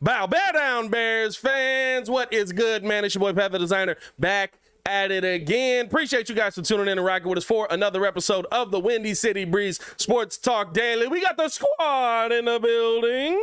Bow down, Bears fans. What is good, man? It's your boy, Pat the Designer, back at it again. Appreciate you guys for tuning in and rocking with us for another episode of the Windy City Breeze Sports Talk Daily. We got the squad in the building.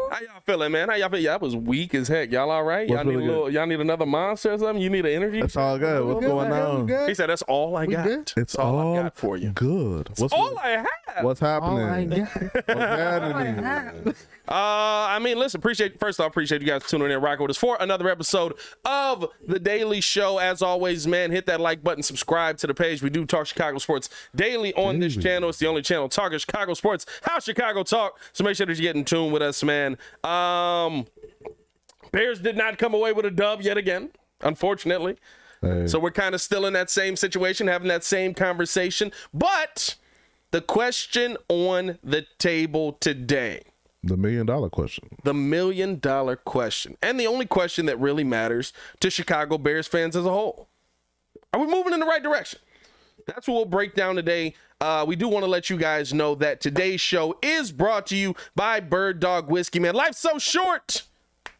How y'all feeling, man? How y'all feel? Y'all was weak as heck. Y'all all right? Y'all need y'all need another monster or something? You need an energy? It's all good. What's going on? He said, that's all I got. It's all I got for you. Good. What's all I have? What's happening? All I got. What's happening? I mean, listen, first off, appreciate you guys tuning in and rocking with us for another episode of The Daily Show. As always, man, hit that like button, subscribe to the page. We do talk Chicago sports daily on this channel. It's the only channel talking Chicago sports, how Chicago talk. So make sure that you get in tune with us, man. Bears did not come away with a dub yet again, unfortunately. Hey. So we're kind of still in that same situation, having that same conversation. But the question on the table today, The $1 million question. the $1 million question, and the only question that really matters to Chicago Bears fans as a whole. Are we moving in the right direction? That's what we'll break down today. We do want to let you guys know that today's show is brought to you by Bird Dog Whiskey, man. Life's so short,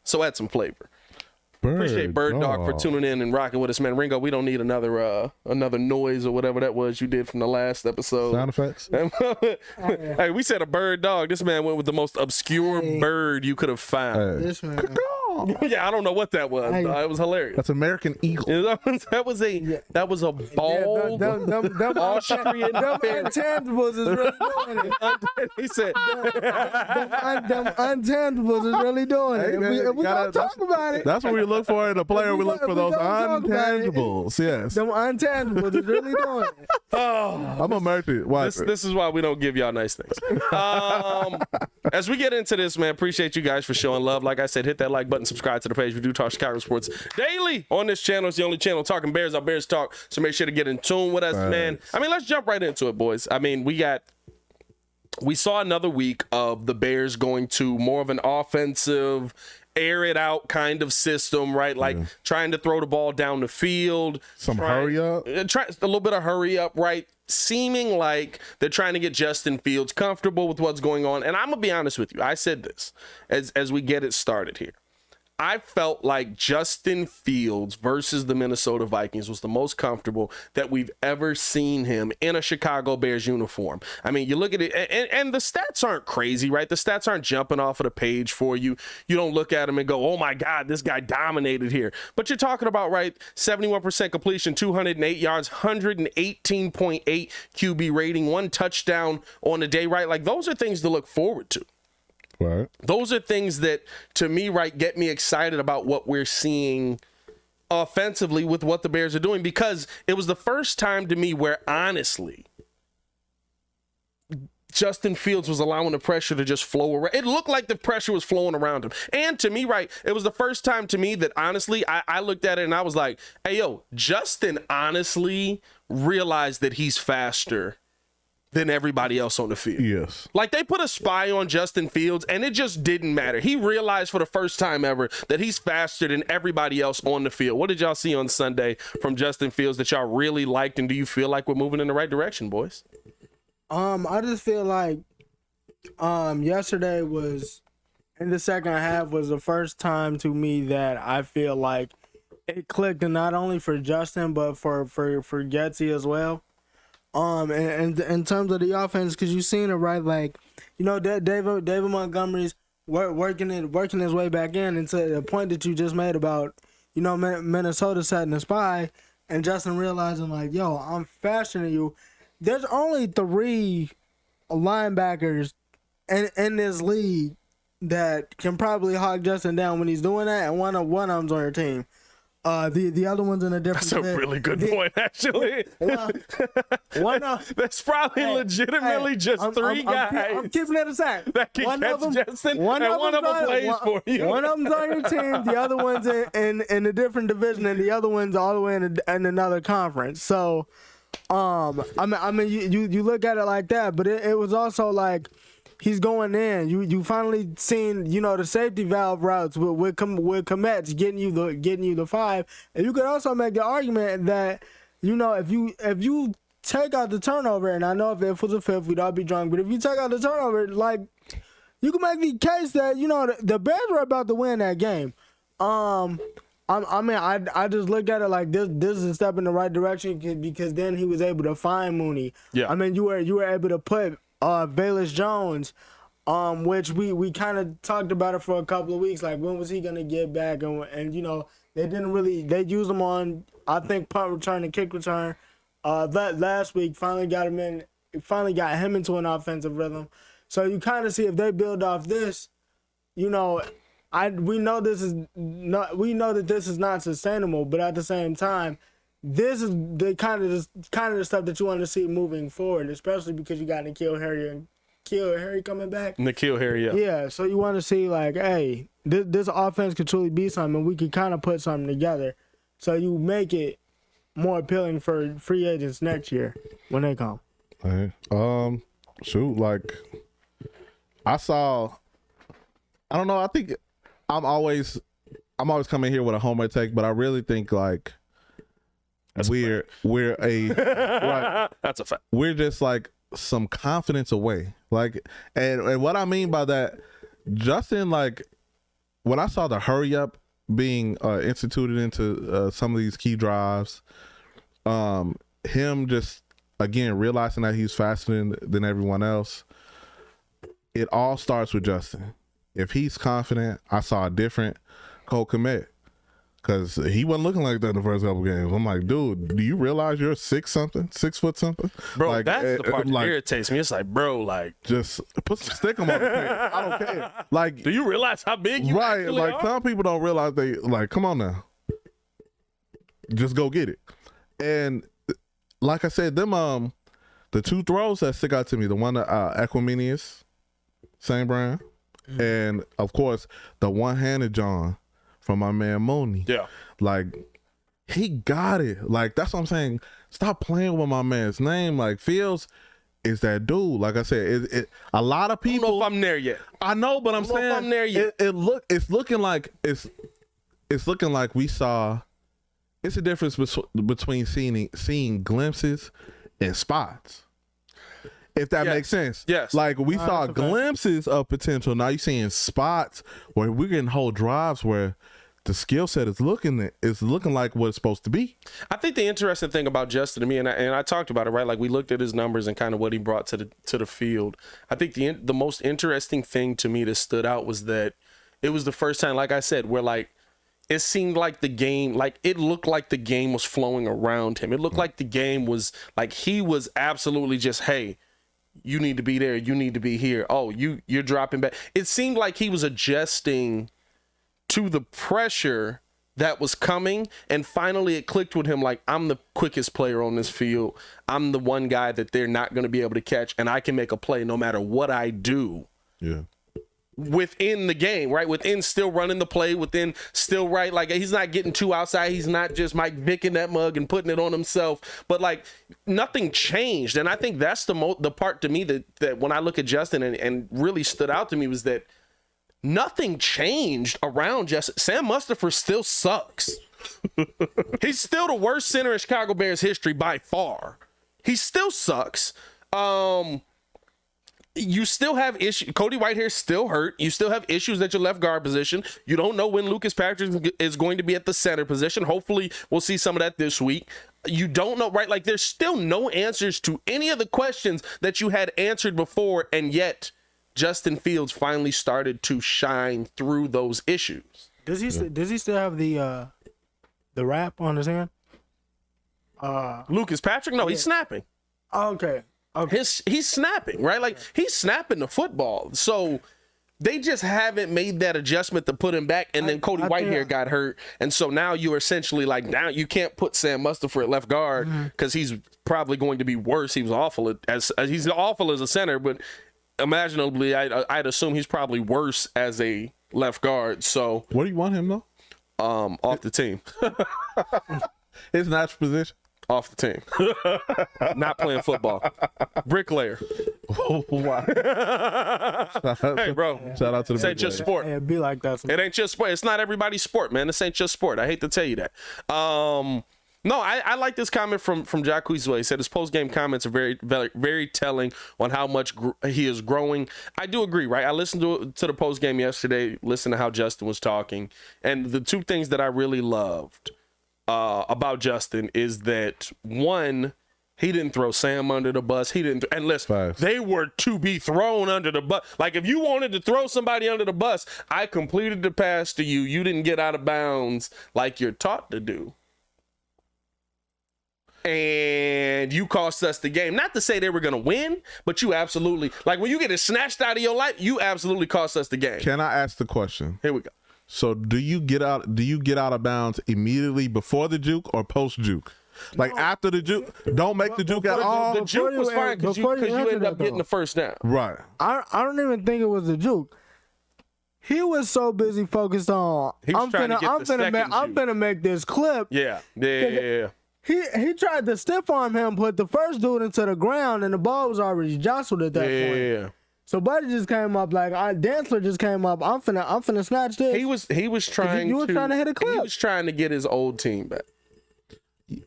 so add some flavor. Appreciate Bird Dog for tuning in and rocking with us, man. Ringo, we don't need another noise or whatever that was you did from the last episode. Sound effects? Hey, we said a bird dog. This man went with the most obscure bird you could have found. This man. Yeah, I don't know what that was. It was hilarious. That's American Eagle. That was a bald Austrian Them bear. intangibles is really doing it. He said, Them intangibles is really doing it. Hey, man, If we gonna talk about it. That's what we look for in a player. We look for those intangibles. Yes. Them intangibles is really doing it. oh. I'm a merchant. Watch This is why we don't give y'all nice things. As we get into this, man, appreciate you guys for showing love. Like I said, hit that like button, subscribe to the page. We do talk Chicago sports daily on this channel. It's the only channel talking Bears. Our Bears talk. So make sure to get in tune with us, man. I mean, let's jump right into it, boys. I mean, we saw another week of the Bears going to more of an offensive, air it out kind of system, right? Like trying to throw the ball down the field. hurry up. A little bit of hurry up, right? Seeming like they're trying to get Justin Fields comfortable with what's going on. And I'm going to be honest with you. I said this as we get it started here. I felt like Justin Fields versus the Minnesota Vikings was the most comfortable that we've ever seen him in a Chicago Bears uniform. I mean, you look at it, and the stats aren't crazy, right? The stats aren't jumping off of the page for you. You don't look at him and go, oh my God, this guy dominated here. But you're talking about, right, 71% completion, 208 yards, 118.8 QB rating, 1 touchdown on the day, right? Like, those are things to look forward to. Right. Those are things that, to me, right, get me excited about what we're seeing offensively with what the Bears are doing, because it was the first time to me where, honestly, Justin Fields was allowing the pressure to just flow around. It looked like the pressure was flowing around him. And to me, right, it was the first time to me that, honestly, I looked at it and I was like, hey, yo, Justin honestly realized that he's faster than everybody else on the field. Yes. Like, they put a spy on Justin Fields, and it just didn't matter. He realized for the first time ever that he's faster than everybody else on the field. What did y'all see on Sunday from Justin Fields that y'all really liked, and do you feel like we're moving in the right direction, boys? I just feel like yesterday was, in the second half, was the first time to me that I feel like it clicked, and not only for Justin, but for Getsy as well. And in terms of the offense, because you've seen it, right? Like, you know, David Montgomery's working his way back in, and to the point that you just made about, you know, Minnesota setting a spy, and Justin realizing, like, yo, I'm faster than you. There's only 3 linebackers in this league that can probably hog Justin down when he's doing that, and one of them's on your team. The other one's in a different. That's a really good point, actually. That's probably legitimately just 3 guys. I'm keeping it aside. That can catch Justin, one of them plays for you. One of them's on your team. The other one's in a different division, and the other one's all the way in another conference. So, I mean, you look at it like that, but it was also like, he's going in. You finally seen, you know, the safety valve routes with Komet's getting you the 5, and you could also make the argument that, you know, if you take out the turnover, and I know if it was a 5th, we'd all be drunk, but if you take out the turnover, like, you can make the case that the Bears were about to win that game. I just look at it like this is a step in the right direction because then he was able to find Mooney. Yeah. I mean, you were able to put Bayless Jones, which we kind of talked about it for a couple of weeks. Like, when was he gonna get back? And they used him on, I think, punt return and kick return. Last week finally got him into an offensive rhythm. So you kind of see if they build off this, we know that this is not sustainable, but at the same time, this is the kind of the stuff that you want to see moving forward, especially because you got N'Keal Harry coming back. N'Keal Harry, yeah. Yeah, so you want to see like, hey, this offense could truly be something. We could kind of put something together, so you make it more appealing for free agents next year when they come. Hey, shoot, like I don't know. I think I'm always coming here with a homer take, but I really think like we're right, that's a fact. We're just like some confidence away. Like, and what I mean by that, Justin, like when I saw the hurry up being instituted into some of these key drives, him just again realizing that he's faster than everyone else. It all starts with Justin. If he's confident, I saw a different Cole Kmet because he wasn't looking like that in the first couple games. I'm like, dude, do you realize you're 6 foot something? Bro, like, that's the part that like, irritates me. It's like, bro, like, just put some stick on my face. I don't care. Like, do you realize how big you actually like are? some people don't realize they like. Come on now, just go get it. And like I said, them the 2 throws that stick out to me, the one to Equiminius St. Brown, and of course the one-handed John from my man Mooney. Yeah, like he got it. Like that's what I'm saying. Stop playing with my man's name. Like Fields is that dude. Like I said, a lot of people. I don't know if I'm there yet. I know, but I'm saying if I'm there yet. It's looking like we saw. It's a difference between seeing glimpses and spots. If that makes sense. Yes. Like we saw glimpses of potential. Now you're seeing spots where we're getting whole drives where the skill set is looking like what it's supposed to be. I think the interesting thing about Justin to me, and I talked about it, right? Like we looked at his numbers and kind of what he brought to the field. I think the most interesting thing to me that stood out was that it was the first time, like I said, where like it seemed like the game, like it looked like the game was flowing around him. It looked like the game was like he was absolutely just, hey, you need to be there. You need to be here. Oh, you're dropping back. It seemed like he was adjusting to the pressure that was coming. And finally it clicked with him. Like, I'm the quickest player on this field. I'm the one guy that they're not going to be able to catch. And I can make a play no matter what I do. Yeah. Within the game, right? Within still running the play, within still right. Like he's not getting too outside. He's not just Mike Vick in that mug and putting it on himself. But like nothing changed. And I think that's the part to me that when I look at Justin and really stood out to me was that nothing changed around Justin. Sam Mustipher still sucks. He's still the worst center in Chicago Bears history by far. He still sucks. You still have issues. Cody Whitehair's still hurt. You still have issues at your left guard position. You don't know when Lucas Patrick is going to be at the center position. Hopefully, we'll see some of that this week. You don't know, right? Like, there's still no answers to any of the questions that you had answered before, and yet Justin Fields finally started to shine through those issues. Does he still have the wrap on his hand? Lucas Patrick? No, he's snapping. Okay. He's snapping, right? Like he's snapping the football. So they just haven't made that adjustment to put him back. And then Cody Whitehair got hurt. And so now you're essentially like, now you can't put Sam Mustipher at left guard because he's probably going to be worse. He was awful as he's awful as a center, but imaginably I'd assume he's probably worse as a left guard. So what do you want him though? Off the team. His natural position. Off the team. Not playing football. Bricklayer. Oh, wow. Hey, bro. Shout out to the This ain't just sport. It'd be like that. It ain't just sport. It's not everybody's sport, man. This ain't just sport. I hate to tell you that. No, I like this comment from Jacques. He said his post-game comments are very, very, very telling on how much he is growing. I do agree, right? I listened to the post-game yesterday, listened to how Justin was talking, and the two things that I really loved about Justin is that, one, he didn't throw Sam under the bus. He didn't, and listen, they were to be thrown under the bus. Like, if you wanted to throw somebody under the bus, I completed the pass to you. You didn't get out of bounds like you're taught to do. And you cost us the game. Not to say they were going to win, but you absolutely, like, when you get it snatched out of your life, you absolutely cost us the game. Can I ask the question? Here we go. So do you get out of bounds immediately before the juke or post juke? Like after the juke, don't make the juke at all. The juke was fine because you ended up getting the first down. Right. I don't even think it was a juke. He was so busy focused on I'm finna make this clip. Yeah. He tried to stiff arm him, put the first dude into the ground, and the ball was already jostled at that point. Yeah. So Buddy just came up like Dantzler just came up. I'm finna snatch this. He was trying to hit a clip. He was trying to get his old team back.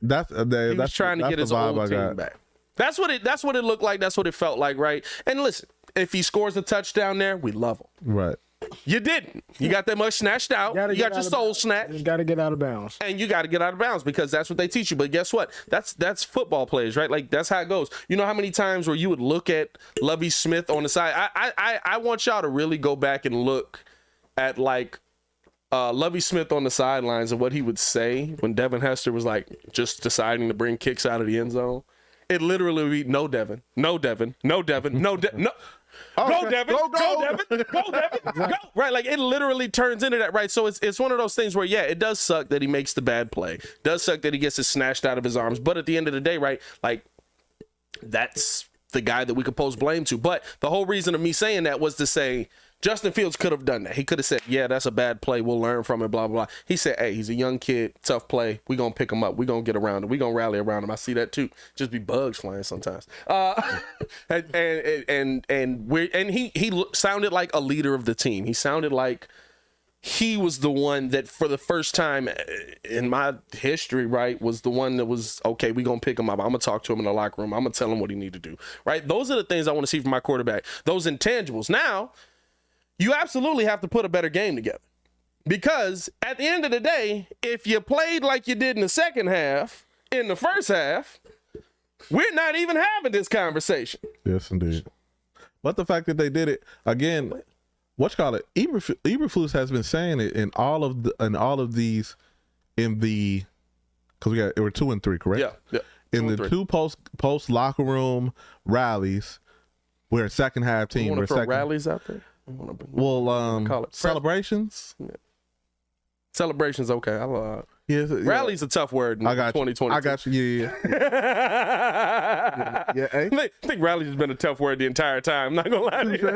That's trying to get his old team back. That's what it looked like. That's what it felt like, right? And listen, if he scores a touchdown there, we love him. Right. You didn't. You got that much snatched out. You got your soul snatched. You got to get out of bounds. And you got to get out of bounds because that's what they teach you. But guess what? That's football players, right? Like, that's how it goes. You know how many times where you would look at Lovie Smith on the side? I want y'all to really go back and look at, like, Lovie Smith on the sidelines and what he would say when Devin Hester was, like, just deciding to bring kicks out of the end zone. It literally would be, no, Devin, no, Devin, no, Devin, no, no. Okay. Go, Devin. Go, Devin. Go, Devin. Go. Right. Like, it literally turns into that. Right. So it's one of those things where, yeah, it does suck that he makes the bad play. It does suck that he gets it snatched out of his arms. But at the end of the day, right, like, that's the guy that we could post blame to. But the whole reason of me saying that was to say Justin Fields could have done that. He could have said, yeah, that's a bad play. We'll learn from it, blah, blah, blah. He said, hey, he's a young kid, tough play. We're going to pick him up. We're going to get around him. We're going to rally around him. I see that too. Just be bugs flying sometimes. And he sounded like a leader of the team. He sounded like he was the one that for the first time in my history, right, was the one that was, okay, we're going to pick him up. I'm going to talk to him in the locker room. I'm going to tell him what he need to do, right? Those are the things I want to see from my quarterback. Those intangibles. Now, you absolutely have to put a better game together because at the end of the day, if you played like you did in the second half, in the first half, we're not even having this conversation. Yes, indeed. But the fact that they did it again, Eberflus has been saying it in all of these because we're 2 and 3, correct? Yeah. In the two post locker room rallies, we're a second half team. We're second rallies out there. Well, celebrations. Yeah. Celebrations, okay. Rally's a tough word in 2020. I got you. Yeah. I think rally has been a tough word the entire time. I'm not gonna lie to you.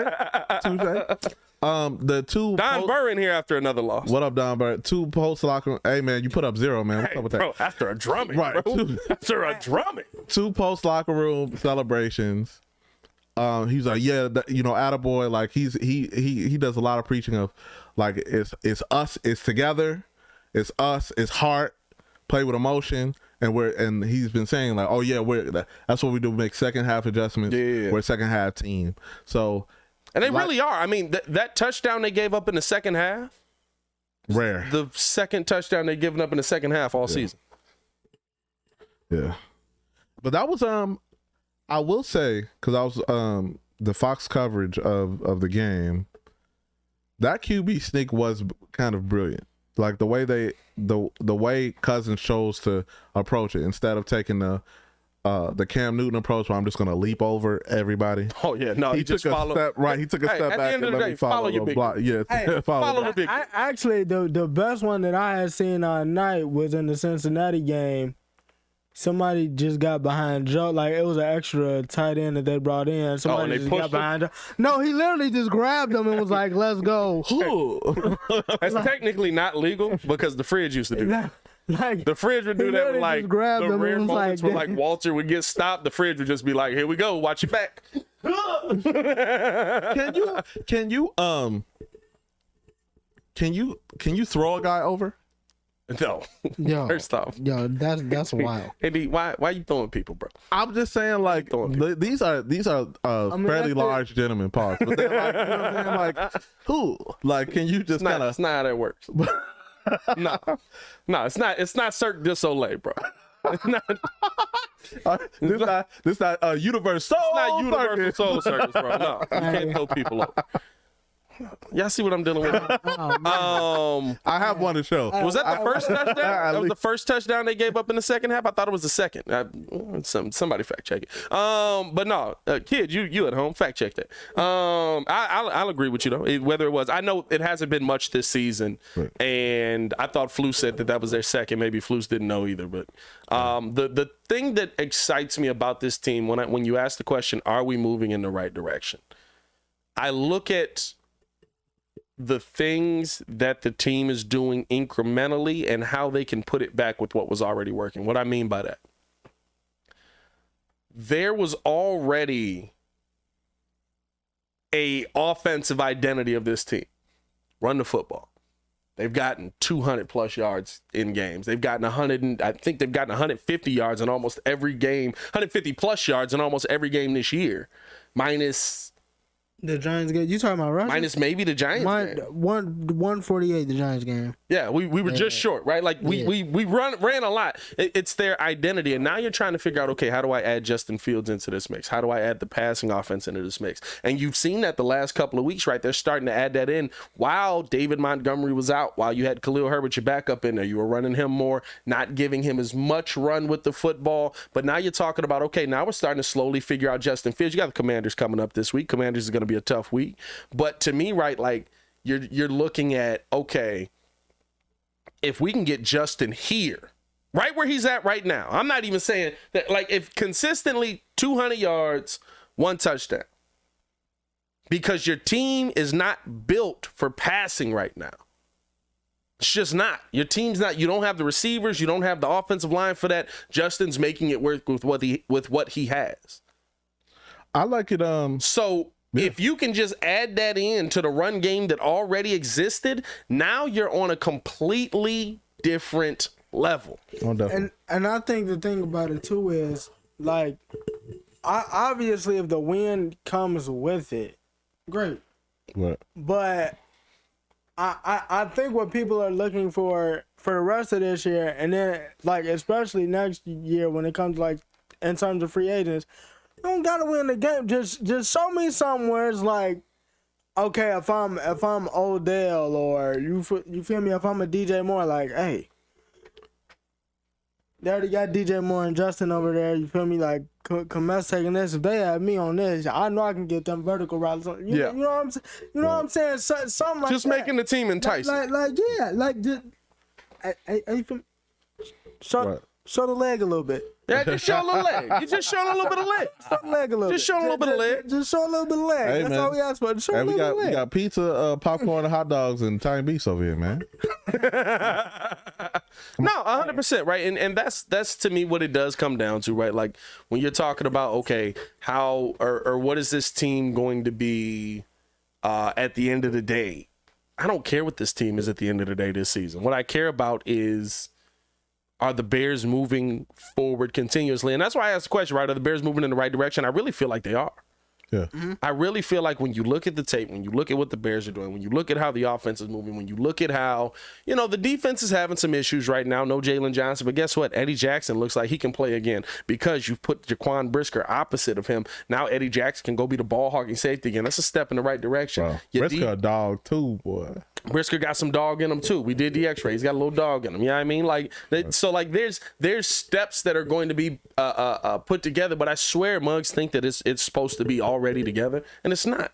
The two Don Burr in here after another loss. What up, Don Burr? Two post locker. Hey man, you put up 0, man. What's up with that? Bro, after a drumming, right? Bro. After a drumming. 2 post locker room celebrations. He's like, yeah, attaboy. Like he does a lot of preaching of, like, it's us, it's together, it's us, it's heart, play with emotion, and he's been saying like, oh yeah, that's what we do, make second half adjustments. Yeah. We're a second half team. So, and they really are. I mean, that touchdown they gave up in the second half, rare. The second touchdown they've given up in the second half all season. Yeah, but that was I will say, because I was the Fox coverage of the game, that QB sneak was kind of brilliant. Like the way Cousins chose to approach it, instead of taking the Cam Newton approach where I'm just gonna leap over everybody. Oh yeah, no, he just followed. He took a step back and let me follow your big block. Yeah, follow the big. Actually, the best one that I had seen all night was in the Cincinnati game. Somebody just got behind Joe. Like, it was an extra tight end that they brought in. Somebody just got behind Joe. No, he literally just grabbed him and was like, let's go. That's technically not legal because the fridge used to do that. Like, the fridge would do that with, like, the rare moments where, like, Walter would get stopped. The fridge would just be like, here we go, watch your back. Can you throw a guy over? No. Yo, First off. yo, that's wild. Hey, D, why you throwing people, bro? I'm just saying, like, these are mean, fairly that's large gentlemen, pause. But they're like, you know what I'm saying? Like, who? Like, can you just kind That's of? not how that works. No, it's not. It's not Cirque du Soleil, bro. It's not, This not Universal. it's not Universal Soul Circus, bro. No, you can't throw people over. Y'all see what I'm dealing with? Oh, I have one to show. Was that the first touchdown? That was the least- first touchdown they gave up in the second half. I thought it was the second. Somebody fact check it. But no, kid, you at home, fact check that. I'll agree with you though. Whether it was, I know it hasn't been much this season, and I thought Flu said that was their second. Maybe Flus didn't know either. But the thing that excites me about this team when you ask the question, are we moving in the right direction? I look at the things that the team is doing incrementally and how they can put it back with what was already working. What I mean by that, there was already a offensive identity of this team. Run the football. They've gotten 200 plus yards in games. They've gotten 150 yards in almost every game, 150 plus yards in almost every game this year, minus the Giants game. You talking about Russia? minus maybe the Giants game. 148 the Giants game. Yeah, we were just short, right? Like we ran a lot. It's their identity, and now you're trying to figure out, okay, how do I add Justin Fields into this mix? How do I add the passing offense into this mix? And you've seen that the last couple of weeks, right? They're starting to add that in while David Montgomery was out, while you had Khalil Herbert, your backup, in there. You were running him more, not giving him as much run with the football. But now you're talking about, okay, now we're starting to slowly figure out Justin Fields. You got the Commanders coming up this week. Commanders is going to be a tough week. But to me, right, like you're looking at, okay, if we can get Justin here, right where he's at right now, I'm not even saying that, like, if consistently 200 yards, 1 touchdown, because your team is not built for passing right now. It's just not. Your team's not. You don't have the receivers. You don't have the offensive line for that. Justin's making it work with what he has. I like it. So if you can just add that in to the run game that already existed, now you're on a completely different level. And I think the thing about it too is, like, obviously if the win comes with it, great. What? But I think what people are looking for the rest of this year, and then like especially next year when it comes like in terms of free agents, you don't gotta win the game. Just show me something where it's like, okay, if I'm Odell or you feel me, if I'm a DJ Moore, like, hey, they already got DJ Moore and Justin over there. You feel me? Like, Kamess taking this. If they have me on this, I know I can get them vertical routes. You know what I'm saying? You know what I'm saying? Something like Just that. making the team enticing. Like just. You feel me? Show the leg a little bit. Yeah, just show a little leg. You just showing a little bit of leg. Show the leg a little bit. Just show a little bit of leg. Just show a little bit of leg. Hey, That's man. all we ask for. Just show a Hey, little bit of leg. we got pizza, popcorn, and hot dogs, and Italian beefs over here, man. No, 100%, right? And that's to me what it does come down to, right? Like when you're talking about, okay, how or what is this team going to be at the end of the day? I don't care what this team is at the end of the day this season. What I care about is, are the Bears moving forward continuously? And that's why I asked the question, right? Are the Bears moving in the right direction? I really feel like they are. Yeah. I really feel like when you look at the tape, when you look at what the Bears are doing, when you look at how the offense is moving, when you look at how, the defense is having some issues right now. No Jalen Johnson, but guess what? Eddie Jackson looks like he can play again because you put Jaquan Brisker opposite of him. Now Eddie Jackson can go be the ball hogging safety again. That's a step in the right direction. Wow. Brisker a dog too, boy. Brisker got some dog in him too. We did the X-ray. He's got a little dog in him. You know what I mean? Like, so like there's steps that are going to be put together, but I swear Muggs think that it's supposed to be already together, and it's not.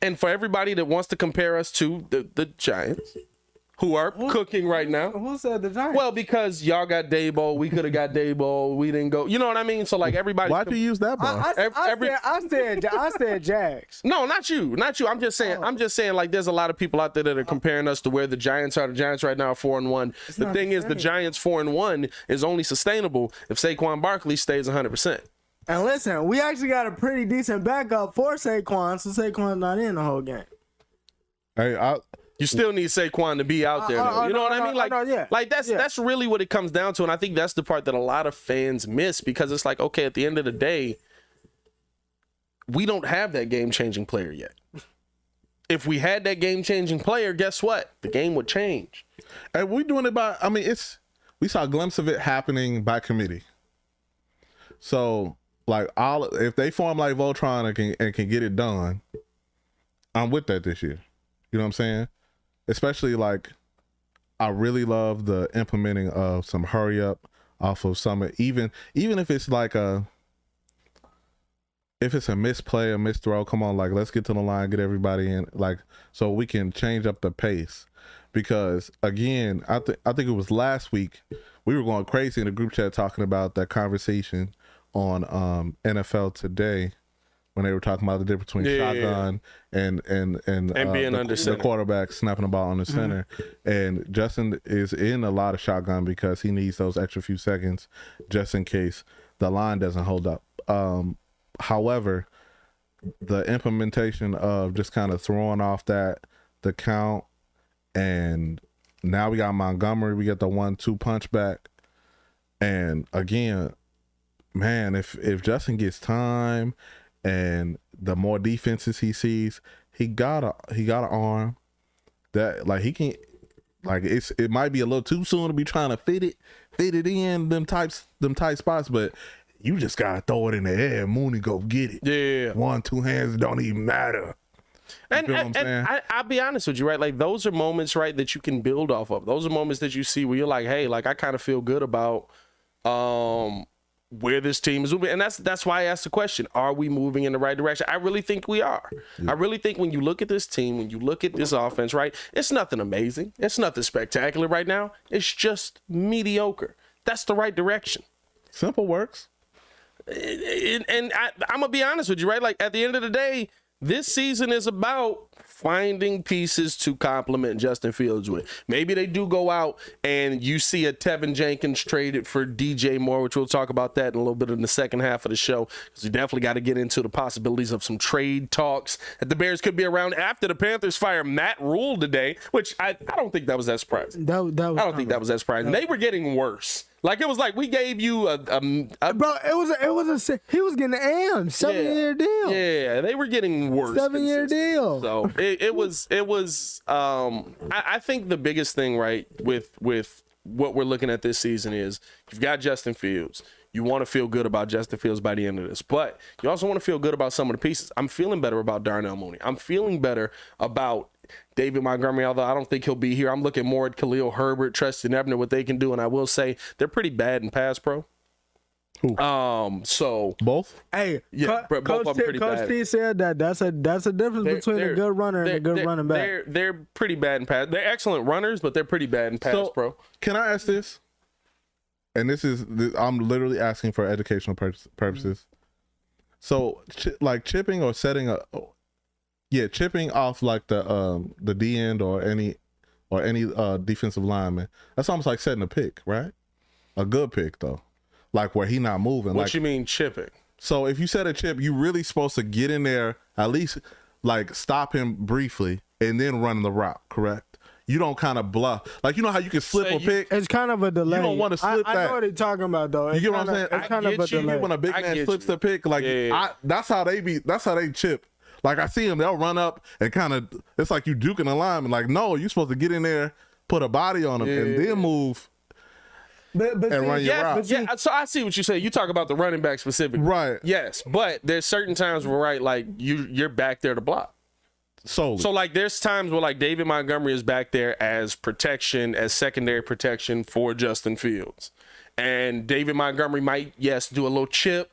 And for everybody that wants to compare us to the Giants, who are cooking right now. Who said the Giants? Well, because y'all got Daboll, we could have got Daboll, we didn't go. You know what I mean? So like everybody. Why'd you use that bar? I said Jags. No, not you. I'm just saying like there's a lot of people out there that are comparing us to where the Giants are. The Giants right now are 4-1. The thing is, the Giants 4-1 is only sustainable if Saquon Barkley stays 100%. And listen, we actually got a pretty decent backup for Saquon, so Saquon's not in the whole game. Hey, You still need Saquon to be out there, though. You know what I mean? Like that's really what it comes down to, and I think that's the part that a lot of fans miss, because it's like, okay, at the end of the day, we don't have that game-changing player yet. If we had that game-changing player, guess what? The game would change. And we doing it by, I mean, we saw a glimpse of it happening by committee. So, like, if they form like Voltron and can get it done, I'm with that this year. You know what I'm saying? Especially, like, I really love the implementing of some hurry up off of some, even if it's like if it's a misplay, a misthrow, come on, like, let's get to the line, get everybody in, like, so we can change up the pace. Because again, I think it was last week we were going crazy in the group chat talking about that conversation on NFL Today when they were talking about the difference between shotgun and being under the quarterback snapping the ball on the center. And Justin is in a lot of shotgun because he needs those extra few seconds just in case the line doesn't hold up. However, the implementation of just kind of throwing off the count, and now we got Montgomery, we get the 1-2 punch back. And again, man, if Justin gets time and the more defenses he sees, he got an arm that, like, he can, like, it might be a little too soon to be trying to fit it in them tight spots, but you just gotta throw it in the air and Mooney go get it. Yeah. 1-2 hands don't even matter. And I'll be honest with you, right? Like, those are moments, right, that you can build off of. Those are moments that you see where you're like, hey, like, I kind of feel good about where this team is moving. And that's why I asked the question, are we moving in the right direction? I really think we are. Yeah. I really think when you look at this team, when you look at this offense, right, it's nothing amazing. It's nothing spectacular right now. It's just mediocre. That's the right direction. Simple works. And I'm going to be honest with you, right? Like, at the end of the day, this season is about finding pieces to complement Justin Fields with. Maybe they do go out and you see a Tevin Jenkins traded for DJ Moore, which we'll talk about that in a little bit in the second half of the show, because we definitely got to get into the possibilities of some trade talks that the Bears could be around after the Panthers fire Matt Rule today, which I don't think that was that surprising. I don't think that was that surprising. They were getting worse. Like, it was like we gave you a bro. He was getting an 7-year deal. Yeah, they were getting worse. 7-year deal. So it was. I think the biggest thing, right, with what we're looking at this season is you've got Justin Fields. You want to feel good about Justin Fields by the end of this, but you also want to feel good about some of the pieces. I'm feeling better about Darnell Mooney. I'm feeling better about David Montgomery, although I don't think he'll be here. I'm looking more at Khalil Herbert, Treston Ebner, what they can do, and I will say they're pretty bad in pass pro. Who? So both. Hey, yeah, both of them pretty bad. Coach T said that's a difference between a good runner and a good running back. They're pretty bad in pass. They're excellent runners, but they're pretty bad in pass pro. Can I ask this? And I'm literally asking for educational purposes. So, like, chipping or setting a. Yeah, chipping off like the D end or any defensive lineman. That's almost like setting a pick, right? A good pick though, like where he not moving. What you mean chipping? So if you set a chip, you really supposed to get in there, at least like stop him briefly and then run the route, correct? You don't kind of bluff. Like, you know how you can slip a pick? It's kind of a delay. You don't want to slip that. I know what he's talking about, though. You get what I'm saying? It's kind of a delay. When a big man slips the pick, like, that's how they chip. Like, I see them, they'll run up and kind of, it's like you duking a lineman. Like, no, you're supposed to get in there, put a body on them, and then move and run your route. Yeah, so I see what you say. You talk about the running back specifically. Right. Yes, but there's certain times where, right, like, you're back there to block. Solely. So, like, there's times where, like, David Montgomery is back there as protection, as secondary protection for Justin Fields. And David Montgomery might, yes, do a little chip,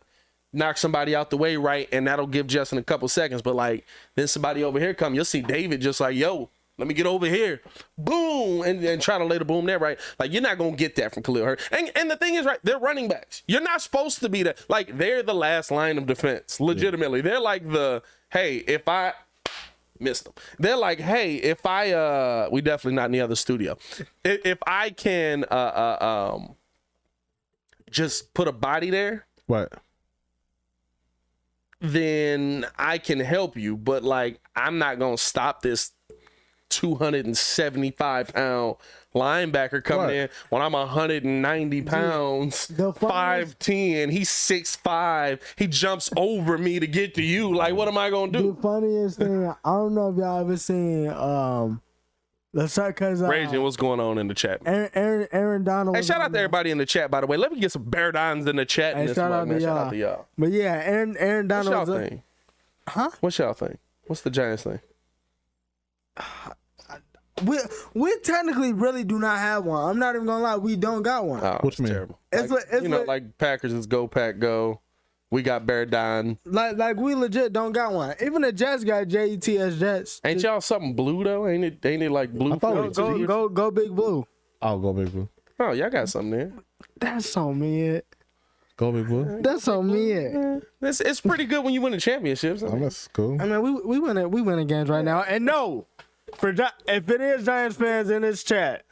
knock somebody out the way, right, and that'll give Justin a couple seconds. But, like, then somebody over here come, you'll see David just like, yo, let me get over here, boom, and try to lay the boom there, right? Like, you're not gonna get that from Khalil Herbert. And the thing is, right, they're running backs. You're not supposed to be that. Like, they're the last line of defense, legitimately. They're like hey, if I missed them, they're like, hey, if I we definitely not in the other studio, if I can just put a body there, right, then I can help you, but, like, I'm not gonna stop this 275-pound linebacker coming in when I'm 190 pounds, 5'10". He's 6'5". He jumps over me to get to you. Like, what am I gonna do? The funniest thing, I don't know if y'all ever seen Raging, what's going on in the chat? Aaron Donald. Hey, shout out to everybody in the chat, by the way. Let me get some bear dons in the chat. Hey, shout out to y'all. But yeah, Aaron Donald. What's y'all think? Huh? What's y'all think? What's the Giants thing? We technically really do not have one. I'm not even gonna lie, we don't got one. Oh, What's terrible. It's like Packers is go pack go. We got bear don. Like we legit don't got one. Even the Jets got JETS Jets. Ain't y'all something blue though? Ain't it like blue? Go Big Blue. I'll go Big Blue. Oh, y'all got something there. That's on me. Go Big Blue. That's on me. It's pretty good when you win the championships. Oh, that's cool. I mean, we winning games right now. And no, if it is Giants fans in this chat,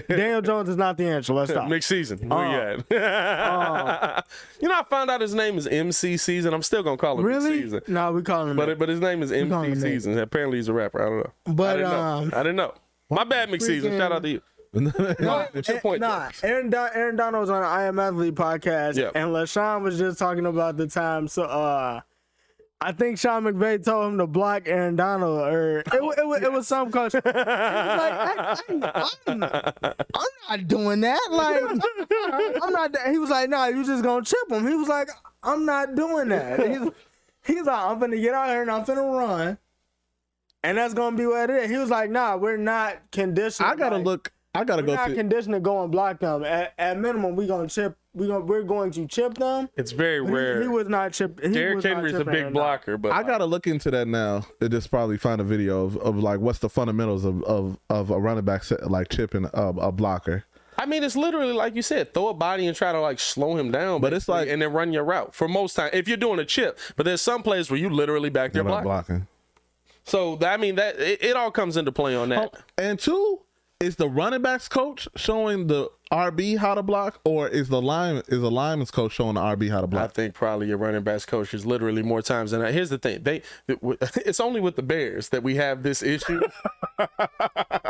Daniel Jones is not the answer. Let's stop. Mixed season. Where you at? You know, I found out his name is MC Season. I'm still gonna call him Really? Mixed Season. No, we call him. But his name is call him MC that. Season. Apparently he's a rapper. I don't know. But I didn't know. My bad, Mixed Season. Shout out to you. What's your point? Aaron Donald was on an I Am Athlete podcast, and LaShawn was just talking about the time. So, I think Sean McVay told him to block Aaron Donald, or it was some coach. He was like, I'm not doing that. Like, I'm not. He was like, no, you just gonna chip him. He was like, I'm not doing that. He's like, I'm finna get out here and I'm finna run, and that's gonna be what it is. He was like, nah, we're not conditioned. I gotta We're go not to. conditioned to go and block them. At minimum, we're going to chip them. It's very rare. He was not chipped. Derrick Henry's a big blocker, but I gotta look into that now. And just probably find a video of like what's the fundamentals of a running back like chipping a blocker. I mean, it's literally like you said, throw a body and try to like slow him down, But it's like, and then run your route for most time if you're doing a chip. But there's some plays where you literally back there blocking. So I mean that it all comes into play on that. And two, is the running backs coach showing the RB how to block, or is the lineman's coach showing the RB how to block? I think probably your running backs coach is literally more times than that. Here's the thing: it's only with the Bears that we have this issue.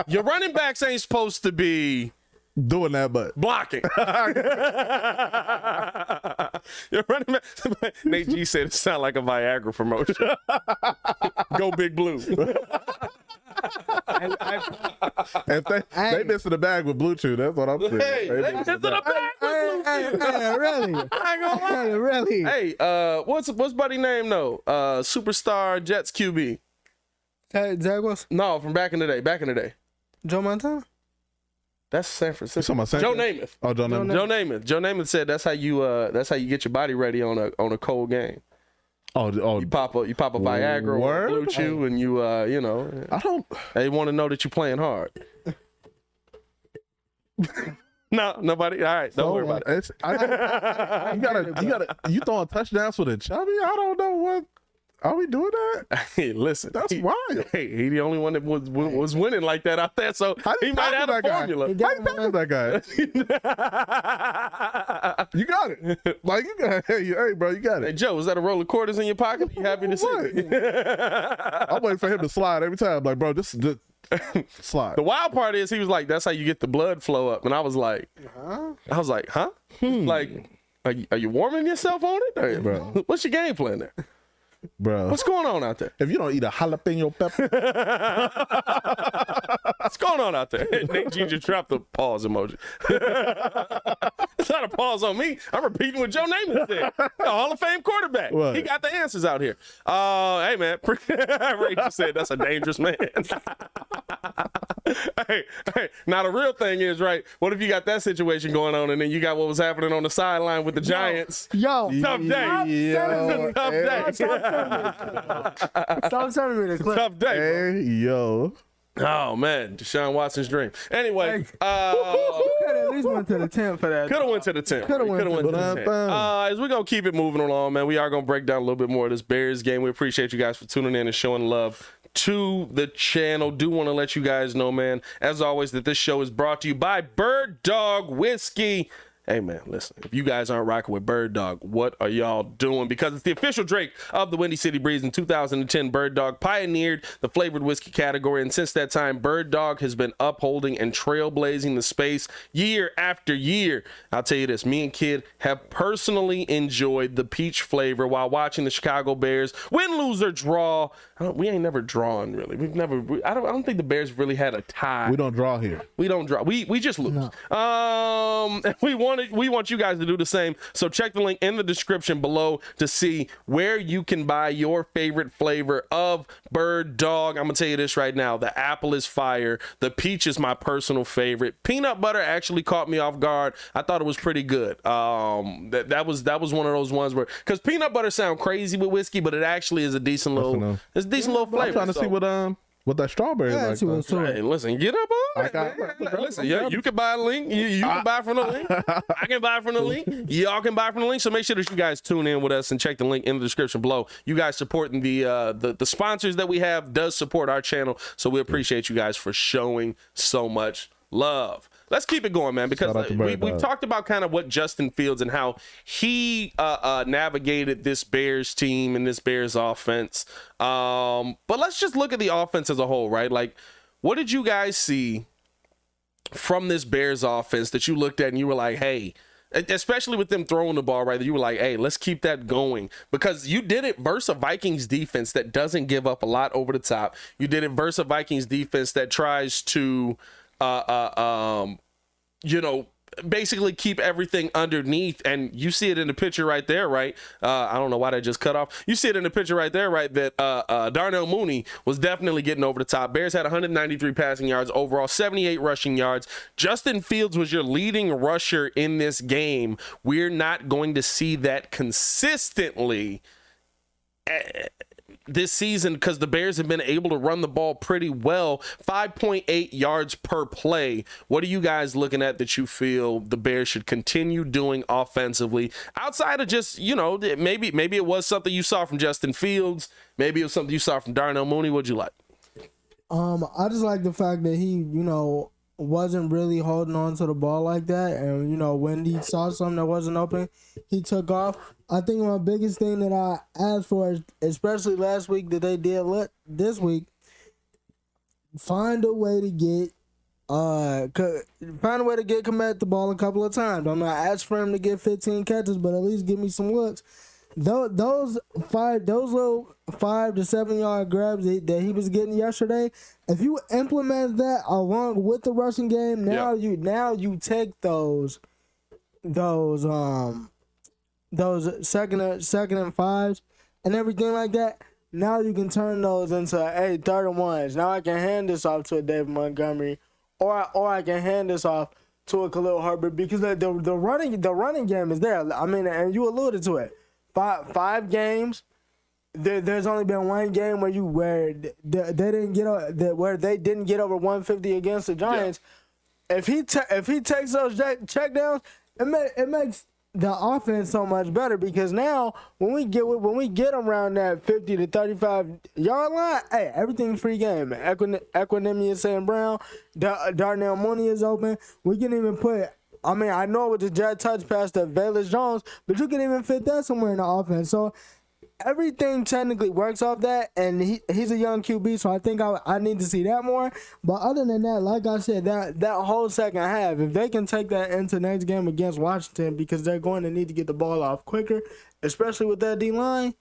Your running backs ain't supposed to be doing that, but blocking. Your running back. Nate G said it sounded like a Viagra promotion. Go Big Blue. If they missing the bag with Blue Chew, that's what I'm saying. Hey, they missing the bag with Blue Chew. Hey, really? I ain't gonna lie. Hey, really? Hey, what's buddy name though? Superstar Jets QB. Jaguars? No, from back in the day. Joe Montana? That's San Francisco. Joe Namath. Oh, Joe Namath. Joe Namath. Joe Namath said that's how you get your body ready on a cold game. Oh, You pop a Viagra or a Blue Chew, and you know. I don't. They want to know that you're playing hard. No, nobody. All right, don't worry about it. You throwing touchdowns with a chubby? I don't know what. Are we doing that? Hey, listen, That's wild. Hey, he the only one that was winning like that out there, so he might have a formula. How you tackle that guy? You got it. Like you got. Hey, bro, you got Hey, it. Joe, is that a roll of quarters in your pocket? You happy to see it? I'm waiting for him to slide every time. Like, bro, just slide. The wild part is he was like, "That's how you get the blood flow up," and I was like, "Huh? Like, are you warming yourself on it, hey, Bro. What's your game plan there? Bro, What's going on out there? if you don't eat a jalapeno pepper, What's going on out there?" Nate G just dropped the pause emoji. It's not a pause on me. I'm repeating what Joe Namath said. A Hall of Fame quarterback. What? He got the answers out here. Hey, man. Ray just said that's a dangerous man. Hey, now the real thing is, right, what if you got that situation going on and then you got what was happening on the sideline with the Giants? Yo, Tough day. Tough day. Stop sending me the clip. Tough day. Bro. hey, yo. Oh man, Deshaun Watson's dream. Anyway, Could at least went to the 10 for that. could have went to the 10. Coulda went to the 10. As we're gonna keep it moving along, man, we are gonna break down a little bit more of this Bears game. We appreciate you guys for tuning in and showing love to the channel. Do want to let you guys know, man, as always, that this show is brought to you by Bird Dog Whiskey. Hey man, listen, if you guys aren't rocking with Bird Dog, what are y'all doing? Because it's the official drink of the Windy City Breeze. In 2010, Bird Dog pioneered the flavored whiskey category, and since that time, Bird Dog has been upholding and trailblazing the space year after year. I'll tell you this, me and Kid have personally enjoyed the peach flavor while watching the Chicago Bears win, lose, or draw. We ain't never drawn, really. I don't think the Bears really had a tie. We don't draw here. We don't draw. We just lose. No. We want you guys to do the same. So check the link in the description below to see where you can buy your favorite flavor of Bird Dog. I'm gonna tell you this right now: the apple is fire. The peach is my personal favorite. Peanut butter actually caught me off guard. I thought it was pretty good. That was one of those ones where, because peanut butter sound crazy with whiskey, but it actually is a decent little flavor. I'm trying to see what that strawberry is like. Hey, listen, get up on it. Listen, you can buy a link. You can buy from the link. I can buy from the link. Y'all can buy from the link. So make sure that you guys tune in with us and check the link in the description below. You guys supporting the sponsors that we have does support our channel. So we appreciate you guys for showing so much love. Let's keep it going, man, because we've talked about kind of what Justin Fields and how he navigated this Bears team and this Bears offense. But let's just look at the offense as a whole, right? Like, what did you guys see from this Bears offense that you looked at and you were like, hey, especially with them throwing the ball, right? You were like, hey, let's keep that going, because you did it versus a Vikings defense that doesn't give up a lot over the top. You did it versus a Vikings defense that tries to basically keep everything underneath, and you see it in the picture right there, right? I don't know why that just cut off. You see it in the picture right there, right? That Darnell Mooney was definitely getting over the top. Bears had 193 passing yards overall, 78 rushing yards. Justin Fields was your leading rusher in this game. We're not going to see that consistently this season, because the Bears have been able to run the ball pretty well. 5.8 yards per play. What are you guys looking at that you feel the Bears should continue doing offensively, outside of just, maybe it was something you saw from Justin Fields, maybe it was something you saw from Darnell Mooney? What'd you like? I just like the fact that he, wasn't really holding on to the ball like that, and when he saw something that wasn't open, he took off. I think my biggest thing that I asked for, especially last week that they did this week, find a way to get Komet the ball a couple of times. I'm not asking for him to get 15 catches, but at least give me some looks. Those little 5 to 7 yard grabs that he was getting yesterday, if you implement that along with the rushing game, now you take those second and fives and everything like that. Now you can turn those into 3rd and 1s. Now I can hand this off to a David Montgomery, or I can hand this off to a Khalil Herbert, because the running game is there. I mean, and you alluded to it. Five games. There's only been one game where they didn't get over 150 against the Giants. Yeah. If he takes those checkdowns, it makes the offense so much better, because now when we get them around that 50 to 35 yard line, hey, everything's free game. Equanimous St. Brown, Darnell Mooney is open. We can even put. I mean, I know with the jet touch pass to Velus Jones, but you can even fit that somewhere in the offense. So everything technically works off that, and he's a young QB, so I think I need to see that more. But other than that, like I said, that whole second half, if they can take that into next game against Washington, because they're going to need to get the ball off quicker, especially with that D-line,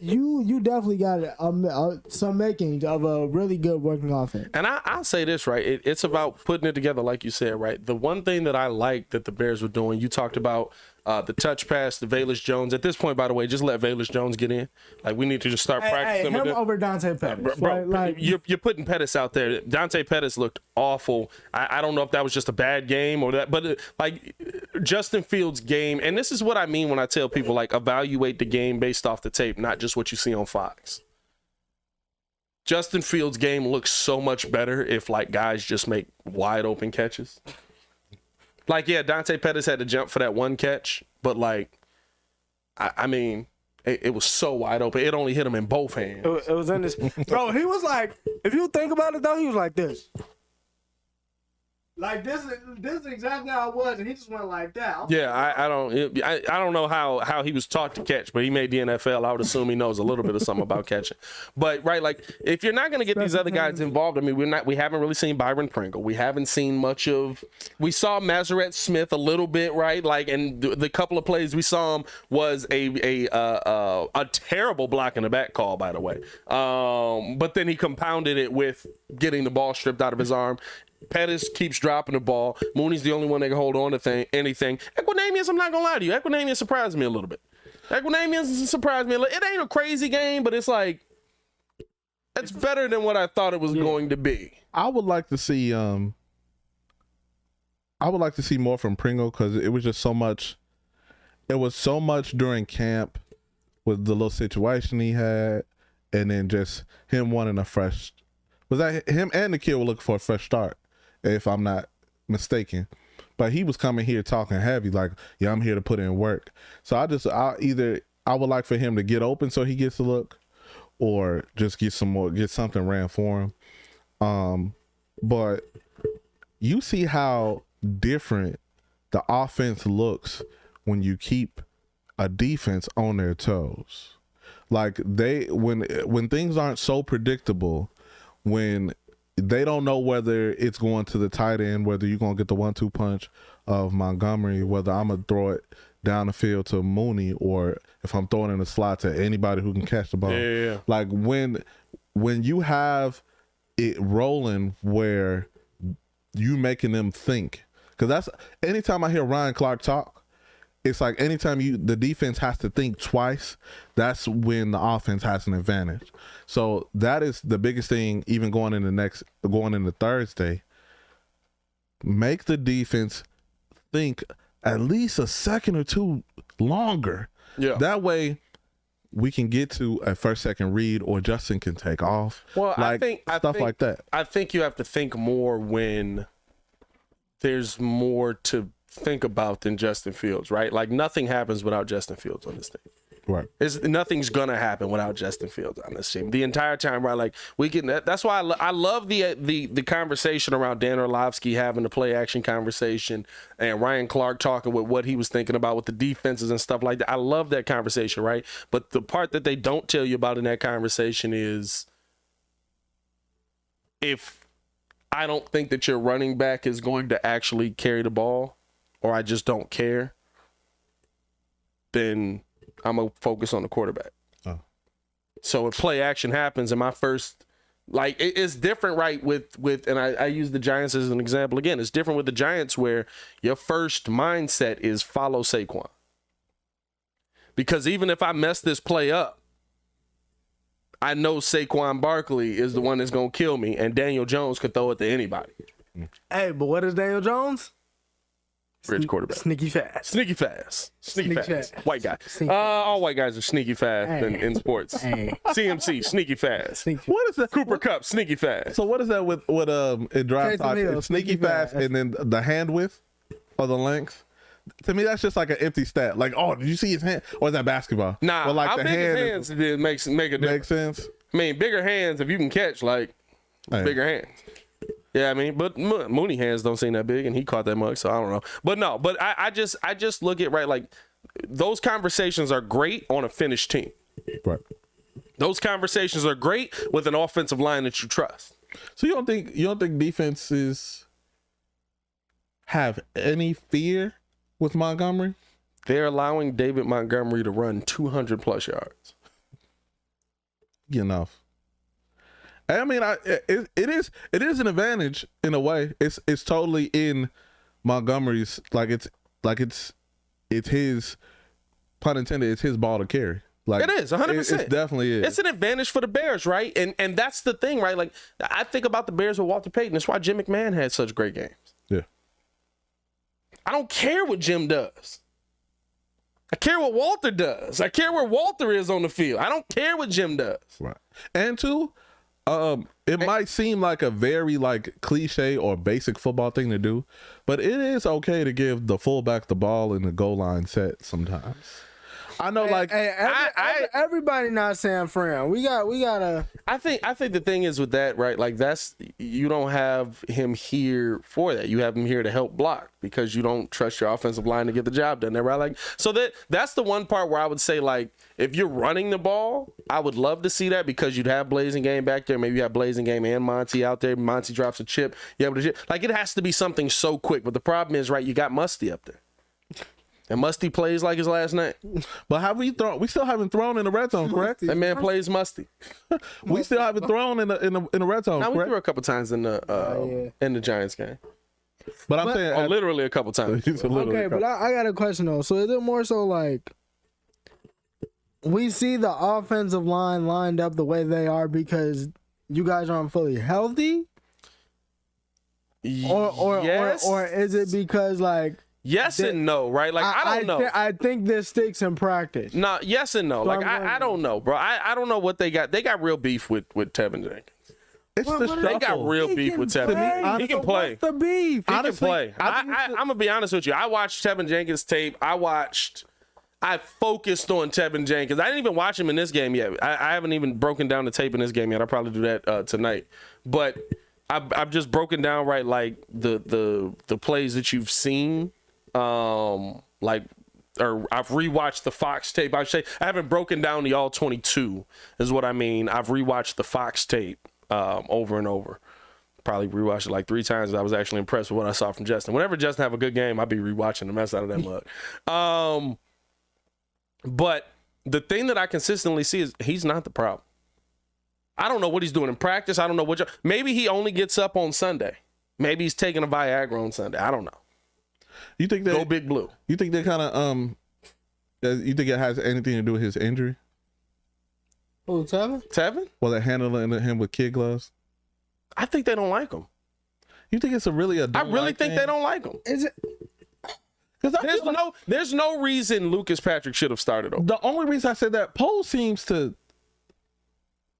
you definitely got some makings of a really good working offense. And I'll say this, right? It's about putting it together, like you said, right? The one thing that I like that the Bears were doing, you talked about the touch pass to Velus Jones. At this point, by the way, just let Velus Jones get in. Like, we need to just start practicing. Him over Dante Pettis. Bro, right? You're putting Pettis out there. Dante Pettis looked awful. I don't know if that was just a bad game or that, but Justin Fields' game, and this is what I mean when I tell people, evaluate the game based off the tape, not just what you see on Fox. Justin Fields' game looks so much better if guys just make wide open catches. Dante Pettis had to jump for that one catch, but I mean, it was so wide open. It only hit him in both hands. It was in this. Bro, he was if you think about it though, he was like this. Like this is exactly how it was, and he just went like that. Yeah, I don't know how he was taught to catch, but he made the NFL. I would assume he knows a little bit of something about catching. But right, like if you're not going to get these other guys involved, I mean, we haven't really seen Byron Pringle. We haven't seen much of. We saw Mazarette Smith a little bit, right? Like, and the couple of plays we saw him was a terrible block in the back call, by the way. But then he compounded it with getting the ball stripped out of his arm. Pettis keeps dropping the ball. Mooney's the only one that can hold on to anything. Equanimeous, I'm not going to lie to you. Equanimeous surprised me a little bit. Equanimeous surprised me a little. It ain't a crazy game, but it's like, it's better than what I thought it was going to be. I would like to see more from Pringle because it was just so much. It was so much during camp with the little situation he had, and then just him wanting a fresh. Was that him and the kid were looking for a fresh start, if I'm not mistaken. But he was coming here talking heavy, like, yeah, I'm here to put in work. So I would like for him to get open so he gets a look, or just get something ran for him. But you see how different the offense looks when you keep a defense on their toes. Like when things aren't so predictable, when they don't know whether it's going to the tight end, whether you're going to get the 1-2 punch of Montgomery, whether I'm going to throw it down the field to Mooney, or if I'm throwing in a slot to anybody who can catch the ball. Yeah. Like when you have it rolling where you making them think, because that's anytime I hear Ryan Clark talk, it's like anytime the defense has to think twice, that's when the offense has an advantage. So that is the biggest thing, even going into Thursday. Make the defense think at least a second or two longer. Yeah. That way we can get to a first, second read, or Justin can take off. Well, like, I think like that. I think you have to think more when there's more to think about than Justin Fields, right? Like nothing happens without Justin Fields on this team. Right. Nothing's gonna happen without Justin Fields on this team. The entire time, right? Like we can. That's why I love the conversation around Dan Orlovsky having the play action conversation and Ryan Clark talking with what he was thinking about with the defenses and stuff like that. I love that conversation, right? But the part that they don't tell you about in that conversation is if I don't think that your running back is going to actually carry the ball, or I just don't care, then I'm going to focus on the quarterback. Oh. So if play action happens, and my first, like, it's different, right, with and I use the Giants as an example again. It's different with the Giants where your first mindset is follow Saquon. Because even if I mess this play up, I know Saquon Barkley is the one that's going to kill me, and Daniel Jones could throw it to anybody. Hey, but what is Daniel Jones? Rich quarterback. Sneaky fast. White guy. All white guys are sneaky fast in sports. CMC, sneaky fast. What is that? Cooper Kupp, sneaky fast. So what is that with in draft talk? It's sneaky fast, and then the hand width or the length. To me, that's just like an empty stat. Like, oh, did you see his hand? Or is that basketball? Nah, but like how the big hand his hands make a difference. Makes sense. I mean, bigger hands if you can catch, like bigger hands. Yeah, I mean, but Mooney hands don't seem that big, and he caught that mug, so I don't know. But I just look at, right, like those conversations are great on a finished team. Right. Those conversations are great with an offensive line that you trust. So you don't think defenses have any fear with Montgomery? They're allowing David Montgomery to run 200 plus yards. Enough. I mean, it is an advantage in a way. It's totally in Montgomery's, it's his, pun intended, it's his ball to carry. Like it is 100%. It definitely is. It's an advantage for the Bears, right? And that's the thing, right? Like I think about the Bears with Walter Payton. That's why Jim McMahon had such great games. Yeah. I don't care what Jim does. I care what Walter does. I care where Walter is on the field. I don't care what Jim does. Right. And two, it might seem like a very cliche or basic football thing to do, but it is okay to give the fullback the ball in the goal line set sometimes. I know, like everybody not San Fran. We gotta. I think the thing is with that, right? Like you don't have him here for that. You have him here to help block because you don't trust your offensive line to get the job done. Right? Like so that's the one part where I would say, like, if you're running the ball, I would love to see that because you'd have Blazing Game back there. Maybe you have Blazing Game and Monty out there. Monty drops a chip. You able to like it has to be something so quick. But the problem is, right? You got Musty up there. And Musty plays like his last name. But have we thrown? We still haven't thrown in the red zone, correct? That man plays Musty. We still haven't thrown in the red zone, Now, we correct? threw a couple times in the Giants game. But I'm saying, Literally a couple times. Okay, but I got a question though. So is it more so like we see the offensive line lined up the way they are because you guys aren't fully healthy, or is it because like? Yes and no, right? Like I don't know. I think this sticks in practice. No, yes and no. So like I don't know, bro. I don't know what they got. They got real beef with Tevin Jenkins. it's the They got shuffle. real beef with Tevin. He can play. What's the beef? He can Honestly, play. I'm gonna be honest with you. I watched Tevin Jenkins tape. I focused on Tevin Jenkins. I didn't even watch him in this game yet. I haven't even broken down the tape in this game yet. I'll probably do that tonight. But I've just broken down like the plays that you've seen. Or I've rewatched the Fox tape. I haven't broken down the all 22 is what I mean. I've rewatched the Fox tape over and over. Probably rewatched it like 3 times. I was actually impressed with what I saw from Justin. Whenever Justin have a good game, I'll be rewatching the mess out of that mug. But the thing that I consistently see is he's not the problem. I don't know what he's doing in practice. I don't know maybe he only gets up on Sunday. Maybe he's taking a Viagra on Sunday. I don't know. You think that Go Big Blue? You think they kind of you think it has anything to do with his injury? Who, Tevin? Tevin? Well, they're handling him with kid gloves. I think they don't like him. You think it's I really think they don't like him. Is it? Because There's no reason Lucas Patrick should have started over. the only reason I said that, Poe seems to.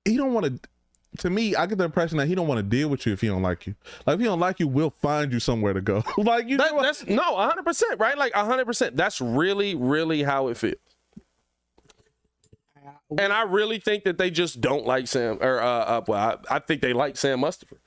He don't want to. To me, I get the impression that he don't want to deal with you if he don't like you. Like if he don't like you, we'll find you somewhere to go. Like you. That's 100%, right? Like 100%. That's really, really how it feels. And I really think that they just don't like Sam. I think they like Sam Mustipher.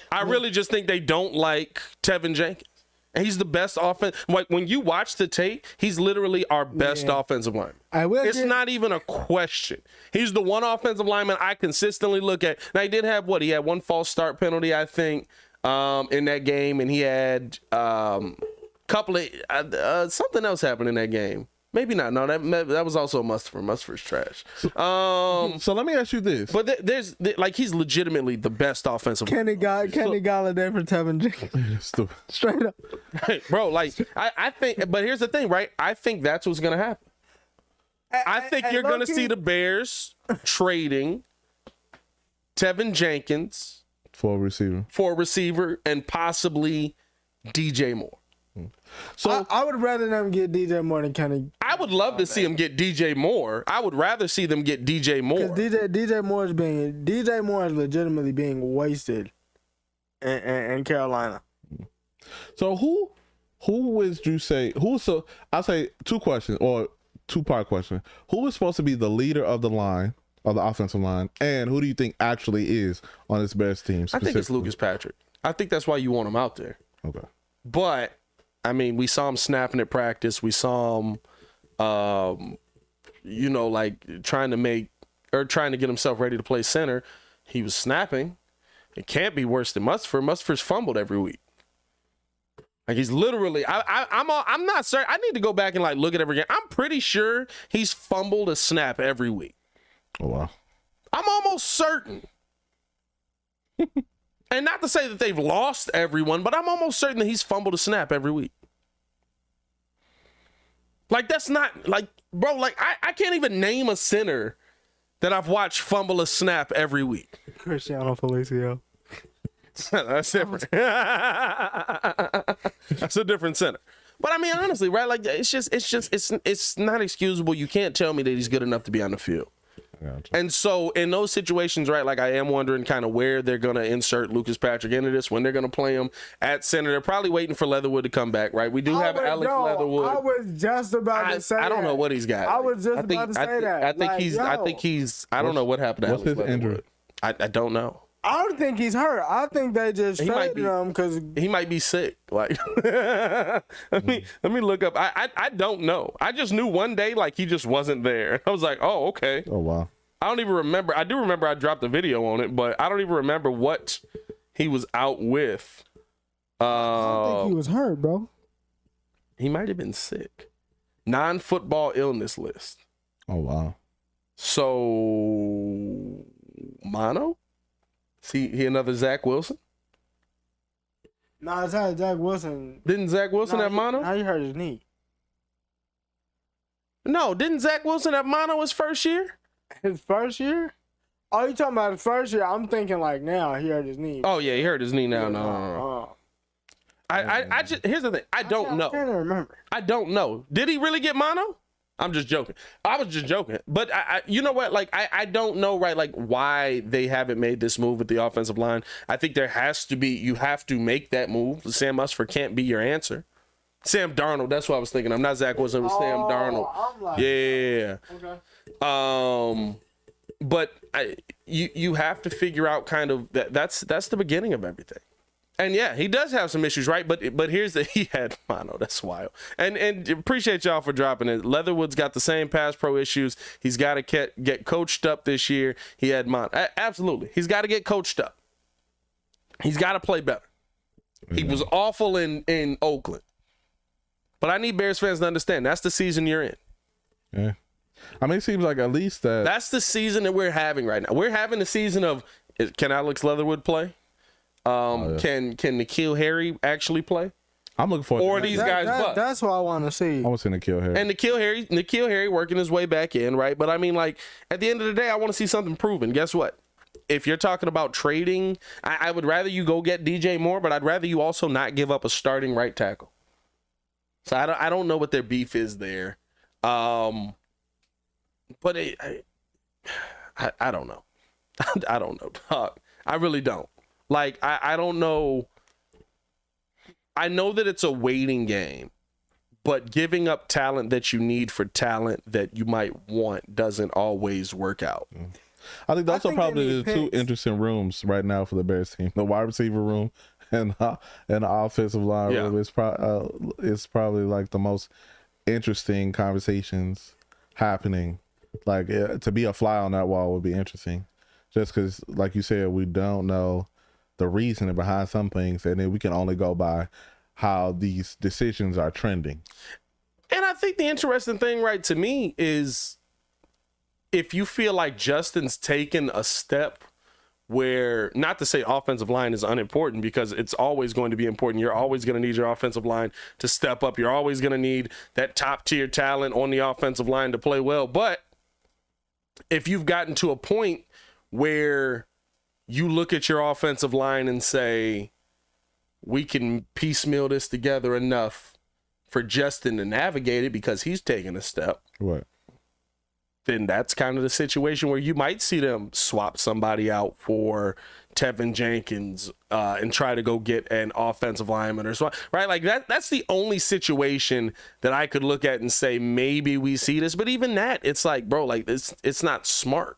I really just think they don't like Tevin Jenkins. And he's the best offense. Like when you watch the tape, he's literally our best offensive lineman. It's not even a question. He's the one offensive lineman I consistently look at. Now he did have he had one false start penalty, I think, in that game, and he had couple of something else happened in that game. Maybe not. No, that was also a Mustipher. Mustipher's trash. So let me ask you this. But there's he's legitimately the best offensive. Kenny Galladay for Tevin Jenkins. Straight up, bro. Like I think, but here's the thing, right? I think that's what's gonna happen. I think you're gonna see the Bears trading Tevin Jenkins for a receiver, and possibly DJ Moore. So I would rather them get DJ Moore than Kenny. I would love to see them get DJ Moore. I would rather see them get DJ Moore. Because DJ Moore is legitimately being wasted in Carolina. So who would you say I'll say 2 questions or 2-part question. Who is supposed to be the leader of the line, of the offensive line, and who do you think actually is on this Bears team? I think it's Lucas Patrick. I think that's why you want him out there. Okay. But I mean, we saw him snapping at practice. We saw him, trying to get himself ready to play center. He was snapping. It can't be worse than Mustipher. Mustipher's fumbled every week. Like he's literally. I'm not certain. I need to go back and look at every game. I'm pretty sure he's fumbled a snap every week. Oh wow. I'm almost certain. And not to say that they've lost everyone, but I'm almost certain that he's fumbled a snap every week. Like, that's not, bro, I can't even name a center that I've watched fumble a snap every week. Cristiano Felicio. That's different. That's a different center. But I mean, honestly, right? Like, it's not excusable. You can't tell me that he's good enough to be on the field. Gotcha. And so in those situations, right, like I am wondering kind of where they're going to insert Lucas Patrick into this, when they're going to play him at center. They're probably waiting for Leatherwood to come back, right? We do have Alex Leatherwood. I was just about to say I don't know what he's got. I was just about to say that. I think he's I don't know what happened to What's Alex his Leatherwood. injury? I don't know. I don't think he's hurt. I think they just traded him because He might be sick. Like, let me look up. I don't know. I just knew one day like he just wasn't there. I was like, oh, okay. Oh wow. I don't even remember. I do remember I dropped a video on it, but I don't even remember what he was out with. I don't think he was hurt, bro. He might have been sick. Non-football illness list. Oh wow. So, mono? See, he another Zach Wilson? Nah, it's not Zach Wilson. Didn't Zach Wilson have mono? Now he hurt his knee. No, didn't Zach Wilson have mono his first year? His first year? Oh, you talking about his first year? I'm thinking like now he hurt his knee. Oh yeah, he hurt his knee now. No. I just here's the thing. I don't know. I can't remember. I don't know. Did he really get mono? I'm just joking. I was just joking. But I you know what? Like I don't know, right? Like why they haven't made this move with the offensive line. I think there has to be. You have to make that move. Sam Musfer can't be your answer. Sam Darnold. That's what I was thinking. I'm not Zach Wilson. It was Sam Darnold. I'm like, Yeah. okay. But you have to figure out kind of that's the beginning of everything. And yeah, he does have some issues, right? But here's he had mono. That's wild. And appreciate y'all for dropping it. Leatherwood's got the same pass pro issues. He's got to get coached up this year. He had mono. Absolutely, he's got to get coached up. He's got to play better. He was awful in Oakland. But I need Bears fans to understand that's the season you're in. Yeah. I mean, it seems like at least that's the season that we're having right now. We're having the season of can Alex Leatherwood play? Can N'Keal Harry actually play? I'm looking forward or to these guys bust. That's what I want to see. I want to see N'Keal Harry. And N'Keal Harry working his way back in, right? But I mean, like at the end of the day, I want to see something proven. Guess what? If you're talking about trading, I would rather you go get DJ Moore, but I'd rather you also not give up a starting right tackle. So I don't know what their beef is there. But I don't know. I don't know, dog. I really don't. Like, I don't know. I know that it's a waiting game, but giving up talent that you need for talent that you might want doesn't always work out. I think those are probably the picks. two interesting rooms right now for the Bears team: the wide receiver room and the offensive line room. It's probably like the most interesting conversations happening. Like to be a fly on that wall would be interesting, just because, like you said, we don't know the reasoning behind some things, and then we can only go by how these decisions are trending. And I think the interesting thing, right, to me is if you feel like Justin's taken a step where, not to say offensive line is unimportant, because it's always going to be important. You're always going to need your offensive line to step up. You're always going to need that top tier talent on the offensive line to play well. But if you've gotten to a point where you look at your offensive line and say, we can piecemeal this together enough for Justin to navigate it because he's taking a step. Right. Then that's kind of the situation where you might see them swap somebody out for Tevin Jenkins and try to go get an offensive lineman or so, right? Like that's the only situation that I could look at and say, maybe we see this. But even that, it's like, bro, like it's not smart.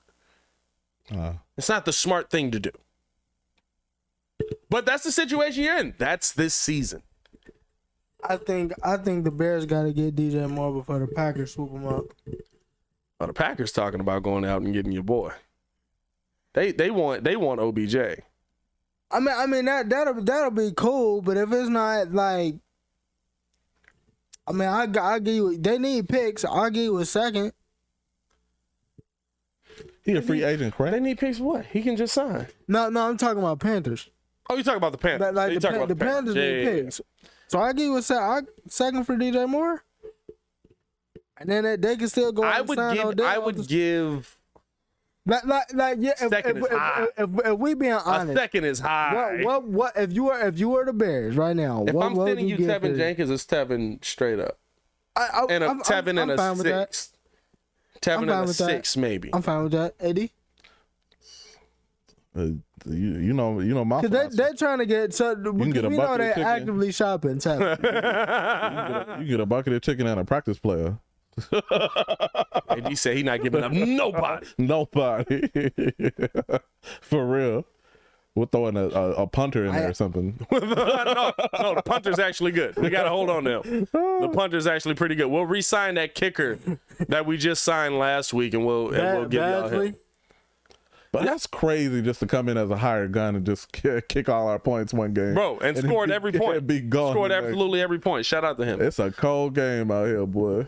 It's not the smart thing to do. But that's the situation you're in. That's this season. I think the Bears got to get DJ Moore before the Packers swoop him up. Oh, the Packers talking about going out and getting your boy. They want OBJ. I mean that'll be cool, but if it's not like, I mean, I give you, they need picks. I'll give you a second. He a free agent, correct? They need picks for what? He can just sign. No, I'm talking about Panthers. Oh, you talking about the Panthers? Like you talking about the Panthers need picks. So I give you a second for DJ Moore, and then they can still go. I would give. If we being honest, a second is high. What if you were the Bears right now? If I'm sending you Tevin for Jenkins, it's Tevin straight up, Tevin and a 6th. 7 fine and a with that. 6, maybe. I'm fine with that. AD. You know my Because they're trying to get so because get a we know bucket of they're chicken. actively shopping. So. you get a bucket of chicken and a practice player. And he said he not giving up nobody. Nobody. For real. We'll throw in a punter in there or something. no, the punter's actually good. We got to hold on to him. The punter's actually pretty good. We'll re-sign that kicker that we just signed last week, and we'll give y'all him. But that's crazy just to come in as a hired gun and just kick all our points one game. Bro, and scored every point. Be gone. Scored absolutely every point. Shout out to him. It's a cold game out here, boy.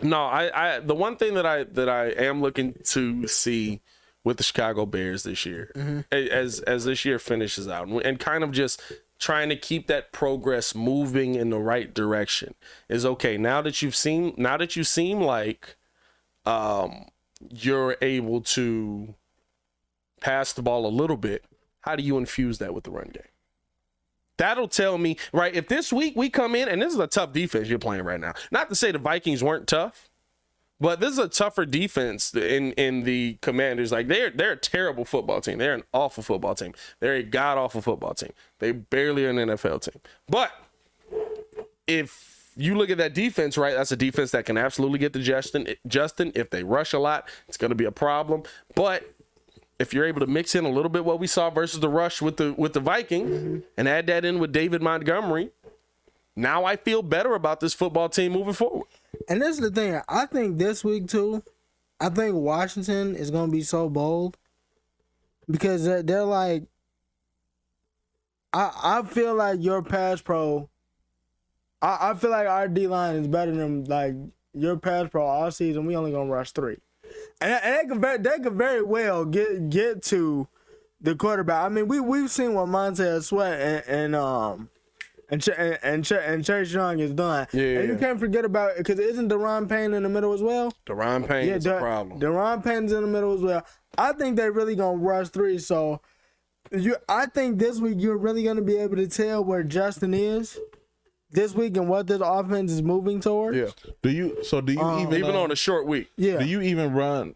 No, I the one thing that I am looking to see with the Chicago Bears this year, as this year finishes out, and kind of just trying to keep that progress moving in the right direction, is okay. Now that you seem like you're able to pass the ball a little bit, how do you infuse that with the run game? That'll tell me, right, if this week we come in, and this is a tough defense you're playing right now. Not to say the Vikings weren't tough, but this is a tougher defense in the Commanders. Like, they're a terrible football team. They're an awful football team. They're a god-awful football team. They barely are an NFL team. But if you look at that defense, right, that's a defense that can absolutely get to Justin. If they rush a lot, it's going to be a problem. But if you're able to mix in a little bit what we saw versus the rush with the Vikings and add that in with David Montgomery, now I feel better about this football team moving forward. And this is the thing. I think this week too, I think Washington is going to be so bold because they're like, I feel like your pass pro, I feel like our D-line is better than like your pass pro all season. We only going to rush 3. And they could very well get to the quarterback. I mean, we've seen what Montez Sweat and Chase Young is done. Yeah. And you can't forget about it because isn't Deron Payne in the middle as well? Deron Payne is a problem. Deron Payne's in the middle as well. I think they're really gonna rush 3. So I think this week you're really gonna be able to tell where Justin is this week and what this offense is moving towards. Yeah. Do you even on a short week? Yeah. Do you even run?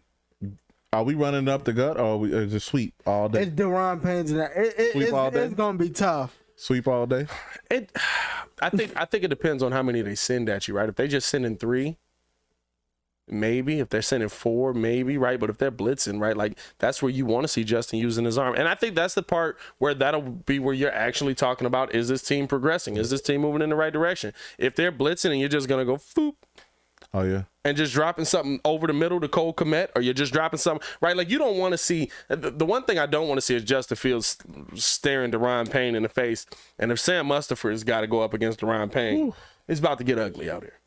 Are we running up the gut or is it sweep all day? It's Deron Payne's in there. It's gonna be tough. Sweep all day? I think it depends on how many they send at you, right? If they just send in 3, maybe. If they're sending 4, maybe, right? But if they're blitzing, right, like that's where you want to see Justin using his arm. And I think that's the part where that'll be where you're actually talking about, is this team progressing? Is this team moving in the right direction? If they're blitzing and you're just going to go, foop, Oh, yeah. and just dropping something over the middle to Cole Kmet, or you're just dropping something, right? Like, you don't want to see, the one thing I don't want to see is Justin Fields staring Deron Payne in the face. And if Sam Mustipher's got to go up against Deron Payne, it's about to get ugly out here.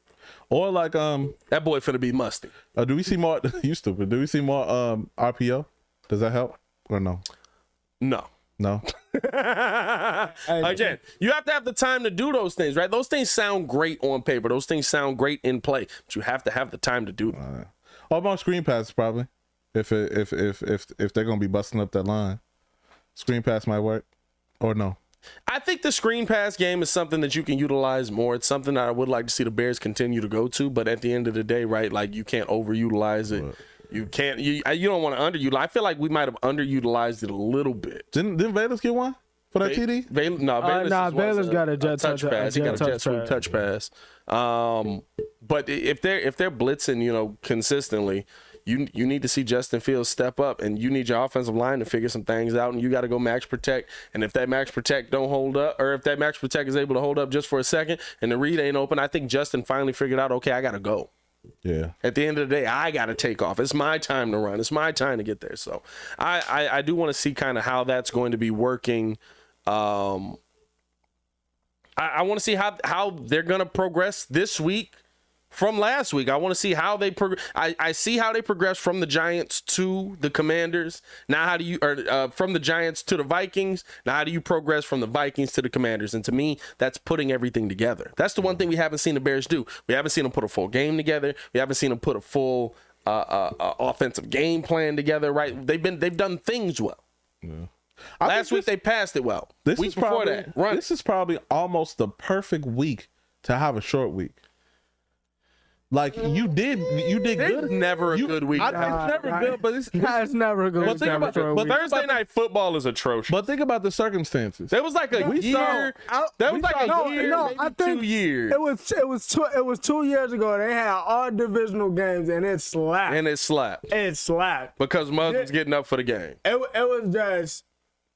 Or like That boy finna be musty. do we see more you stupid. Do we see more RPO? Does that help or no? No. No. Again, you have to have the time to do those things, right? Those things sound great on paper. Those things sound great in play, but you have to have the time to do them. Or about screen passes probably. If they're gonna be busting up that line, screen pass might work. Or no. I think the screen pass game is something that you can utilize more. It's something that I would like to see the Bears continue to go to, but at the end of the day, right, like you can't overutilize it. You can't. You don't want to underutilize. I feel like we might have underutilized it a little bit. Didn't Velas get one for that TD? Baylor's got a jet touch pass. He got a jet sweep touch pass. But if they're blitzing, consistently, you need to see Justin Fields step up, and you need your offensive line to figure some things out, and you got to go max protect. And if that max protect don't hold up, or if that max protect is able to hold up just for a second, and the read ain't open, I think Justin finally figured out, okay, I got to go. Yeah. At the end of the day, I got to take off. It's my time to run. It's my time to get there. So I do want to see kind of how that's going to be working. I want to see how they're going to progress this week from last week. I want to see how they I see how they progress from the Giants to the Commanders. Now, how do you, or from the Giants to the Vikings? Now, how do you progress from the Vikings to the Commanders? And to me, that's putting everything together. That's the one thing we haven't seen the Bears do. We haven't seen them put a full game together. We haven't seen them put a full offensive game plan together. Right? They've done things well. Yeah. Last week they passed it well. Week before that, this is probably almost the perfect week to have a short week. Like you did It's good. never a good week. It's never good, but it's It's never good. But think about- But Thursday night football is atrocious. but think about the circumstances. There was like a year. That was like a year, no, maybe I think 2 years. It was 2 years ago. They had all divisional games and it slapped. And it slapped It slapped. because Muzz was getting up for the game. It was just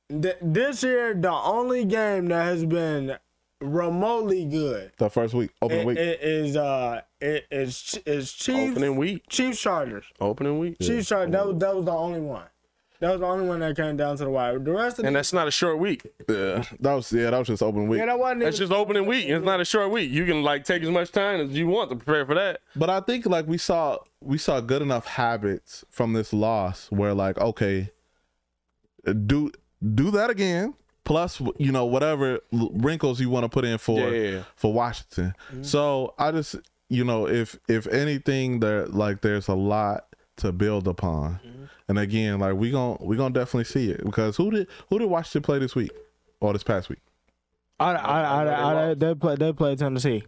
this year the only game that has been remotely good. The first week, open week. Is Chiefs Opening week. Chiefs Chargers. Opening week. Chiefs Chargers. That was the only one. That was the only one that came down to the wire. The rest of And that's not a short week. Yeah, that was just open week. that wasn't That's even, just opening week. It's not a short week. You can like take as much time as you want to prepare for that. But I think like we saw good enough habits from this loss where like, okay, do that again. Plus, whatever wrinkles you want to put in for Washington. Mm-hmm. So I just, if anything, there's a lot to build upon. Mm-hmm. And again, like we gonna definitely see it because who did Washington play this week or this past week? They played Tennessee.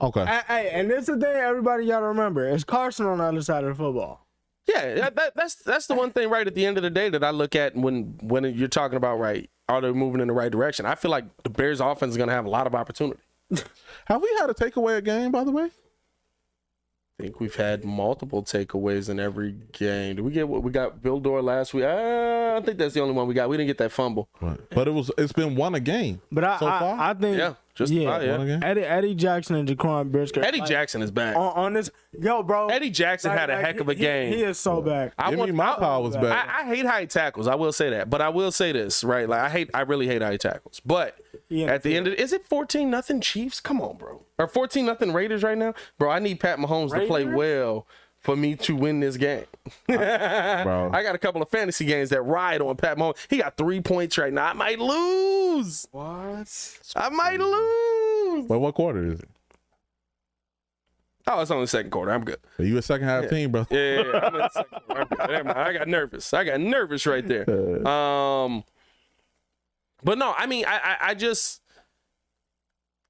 Okay. Hey, and this is the thing everybody got to remember. It's Carson on the other side of the football. Yeah, that's the one thing right at the end of the day that I look at when you're talking about right. Are they moving in the right direction? I feel like the Bears offense is going to have a lot of opportunity. Have we had a takeaway a game, by the way? I think we've had multiple takeaways in every game. Did we get what we got? Bill Dorr last week. I think that's the only one we got. We didn't get that fumble. Right. But it's been one a game. But I think Eddie Jackson and Jaquan Brisker. Eddie Jackson is back. On this, bro. Eddie Jackson had a heck of a game. He is so back. Power was back. I hate high tackles. I will say that, but I will say this right. Like I really hate high tackles. But at the end of is it 14-0 Chiefs? Come on, bro. Or 14-0 Raiders right now, bro. I need Pat Mahomes to play well for me to win this game. Bro. I got a couple of fantasy games that ride on Pat Mahomes. He got 3 points right now. I might lose. What? I might lose. But what quarter is it? Oh, it's only the second quarter. I'm good. Are you a second half team, bro? Yeah. I'm in the second quarter. I'm good. Never mind. I got nervous right there. But no, I mean, I just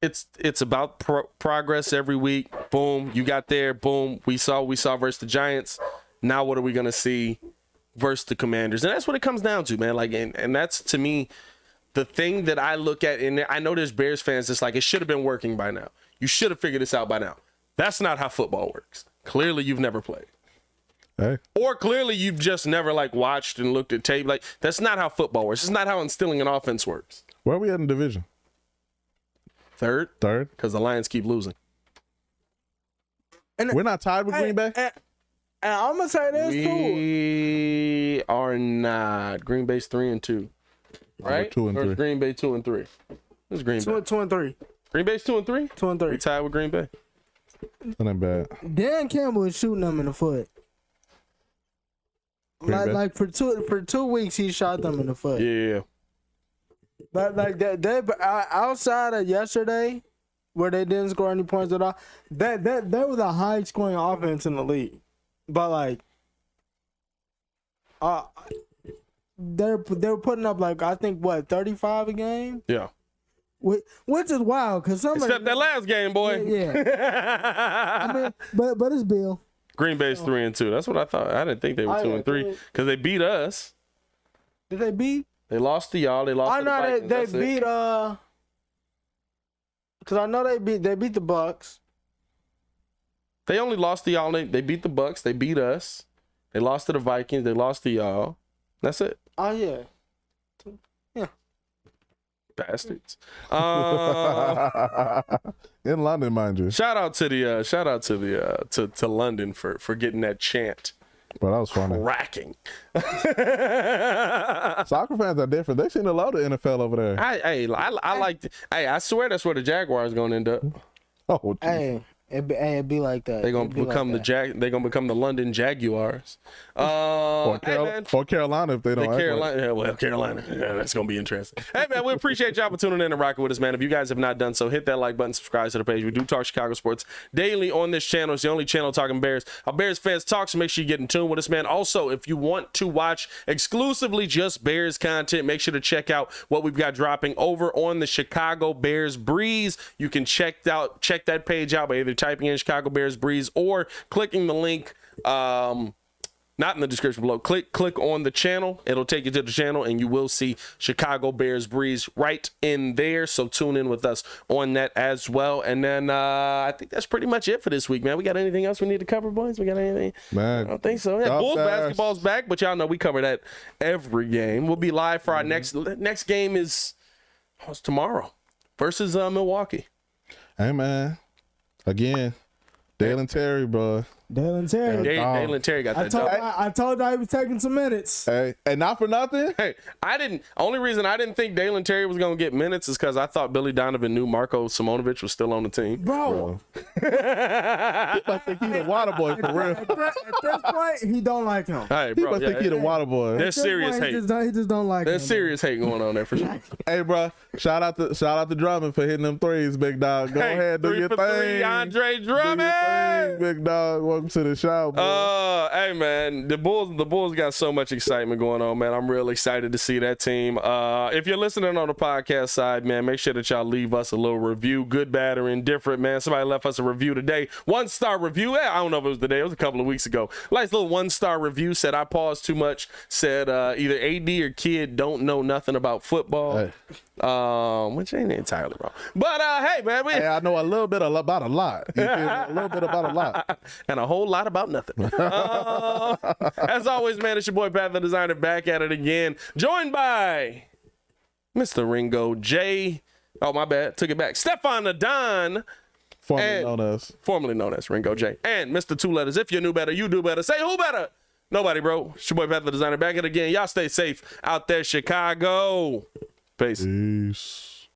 it's about progress every week. Boom, you got there. Boom, we saw versus the Giants. Now what are we gonna see versus the Commanders? And that's what it comes down to, man. Like, and that's to me the thing that I look at. And I know there's Bears fans that's like, it should have been working by now. You should have figured this out by now. That's not how football works. Clearly, you've never played. Hey. Or clearly you've just never like watched and looked at tape. Like, that's not how football works. It's not how instilling an offense works. Where are we at in the division? Third, Third. because the Lions keep losing. And we're not tied with Green Bay. And I'm gonna say this too. We are not. Green Bay's 3-2, right? 2 and Or is 3. Green Bay 2-3. Who's Green Bay? 2 and 3. Green Bay's 2-3. 2 and 3. We tied with Green Bay. That ain't bad. Dan Campbell is shooting them in the foot. Green Bay? Like for 2 weeks he shot them in the foot. Yeah. But like they outside of yesterday, where they didn't score any points at all, they were the highest scoring offense in the league. But like, they were putting up like I think 35 a game. Yeah. Which is wild because somebody Except that last game, boy. Yeah. I mean, but it's Bill. Green Bay's 3-2. That's what I thought. I didn't think they were 2-3 because they beat us. Did they beat? They lost to y'all. They lost to the Vikings. They That's beat it. because I know they beat the Bucks. They only lost to y'all. They beat the Bucks. They beat us. They lost to the Vikings. They lost to y'all. That's it. Oh yeah. Bastards. In London, mind you. Shout out to London for getting that chant But that was funny. cracking. Soccer fans are different. They seen a lot of NFL over there. I like. I swear that's where the Jaguars gonna end up. Oh, geez. Hey, it'd be like that. They're gonna become They're gonna become the London Jaguars. Or Carolina if they don't. act Carolina, Carolina. Yeah, that's gonna be interesting. Hey man, we appreciate y'all for tuning in and rocking with us, man. If you guys have not done so, hit that like button, subscribe to the page. We do talk Chicago sports daily on this channel. It's the only channel talking Bears. Our Bears fans talk, so make sure you get in tune with us, man. Also, if you want to watch exclusively just Bears content, make sure to check out what we've got dropping over on the Chicago Bears Breeze. You can check that page out by either typing in Chicago Bears Breeze or clicking the link. Not in the description below. Click on the channel. It'll take you to the channel, and you will see Chicago Bears Breeze right in there. So tune in with us on that as well. And then I think that's pretty much it for this week, man. We got anything else we need to cover, boys? We got anything? Man, I don't think so. Yeah, Bulls basketball's back, but y'all know we cover that every game. We'll be live for our next game is tomorrow versus Milwaukee. Hey, man. Again, Dalen Terry, bro. Dalen Terry. Dalen Terry got that dog. I told you he was taking some minutes. Hey, and not for nothing. Hey, only reason I didn't think Dalen Terry was going to get minutes is because I thought Billy Donovan knew Marko Simonovic was still on the team. Bro. I think he's a water boy for real. At this point, he don't like him. Hey, He bro, must think he's a water boy. there's serious hate. He just don't like him. There's serious hate going on there for sure. Hey, bro, shout out to Drummond for hitting them threes, big dog. Go ahead, do 3 your for thing. 3, Andre Do your Drummond. thing, big dog. Welcome to the show, bro. Hey man, the Bulls got so much excitement going on, man. I'm real excited to see that team. If you're listening on the podcast side, man, make sure that y'all leave us a little review, good, bad, or indifferent, man. Somebody left us a review today, 1-star review. I don't know if it was today, it was a couple of weeks ago. Nice little 1-star review. Said I paused too much. Said either AD or Kid don't know nothing about football. Hey. Which ain't entirely wrong. But hey man, Hey, I know a little bit about a lot. You feel me? A little bit about a lot. and a whole lot about nothing. As always, man, it's your boy Pat the Designer back at it again, joined by Mr. Ringo J. Oh, my bad, took it back. Stefan the Don, formerly known as Ringo J. And Mr. Two Letters. If you knew better, you do better. Say who better? Nobody, bro. It's your boy Pat the Designer back at it again. Y'all stay safe out there, Chicago. Peace. Peace.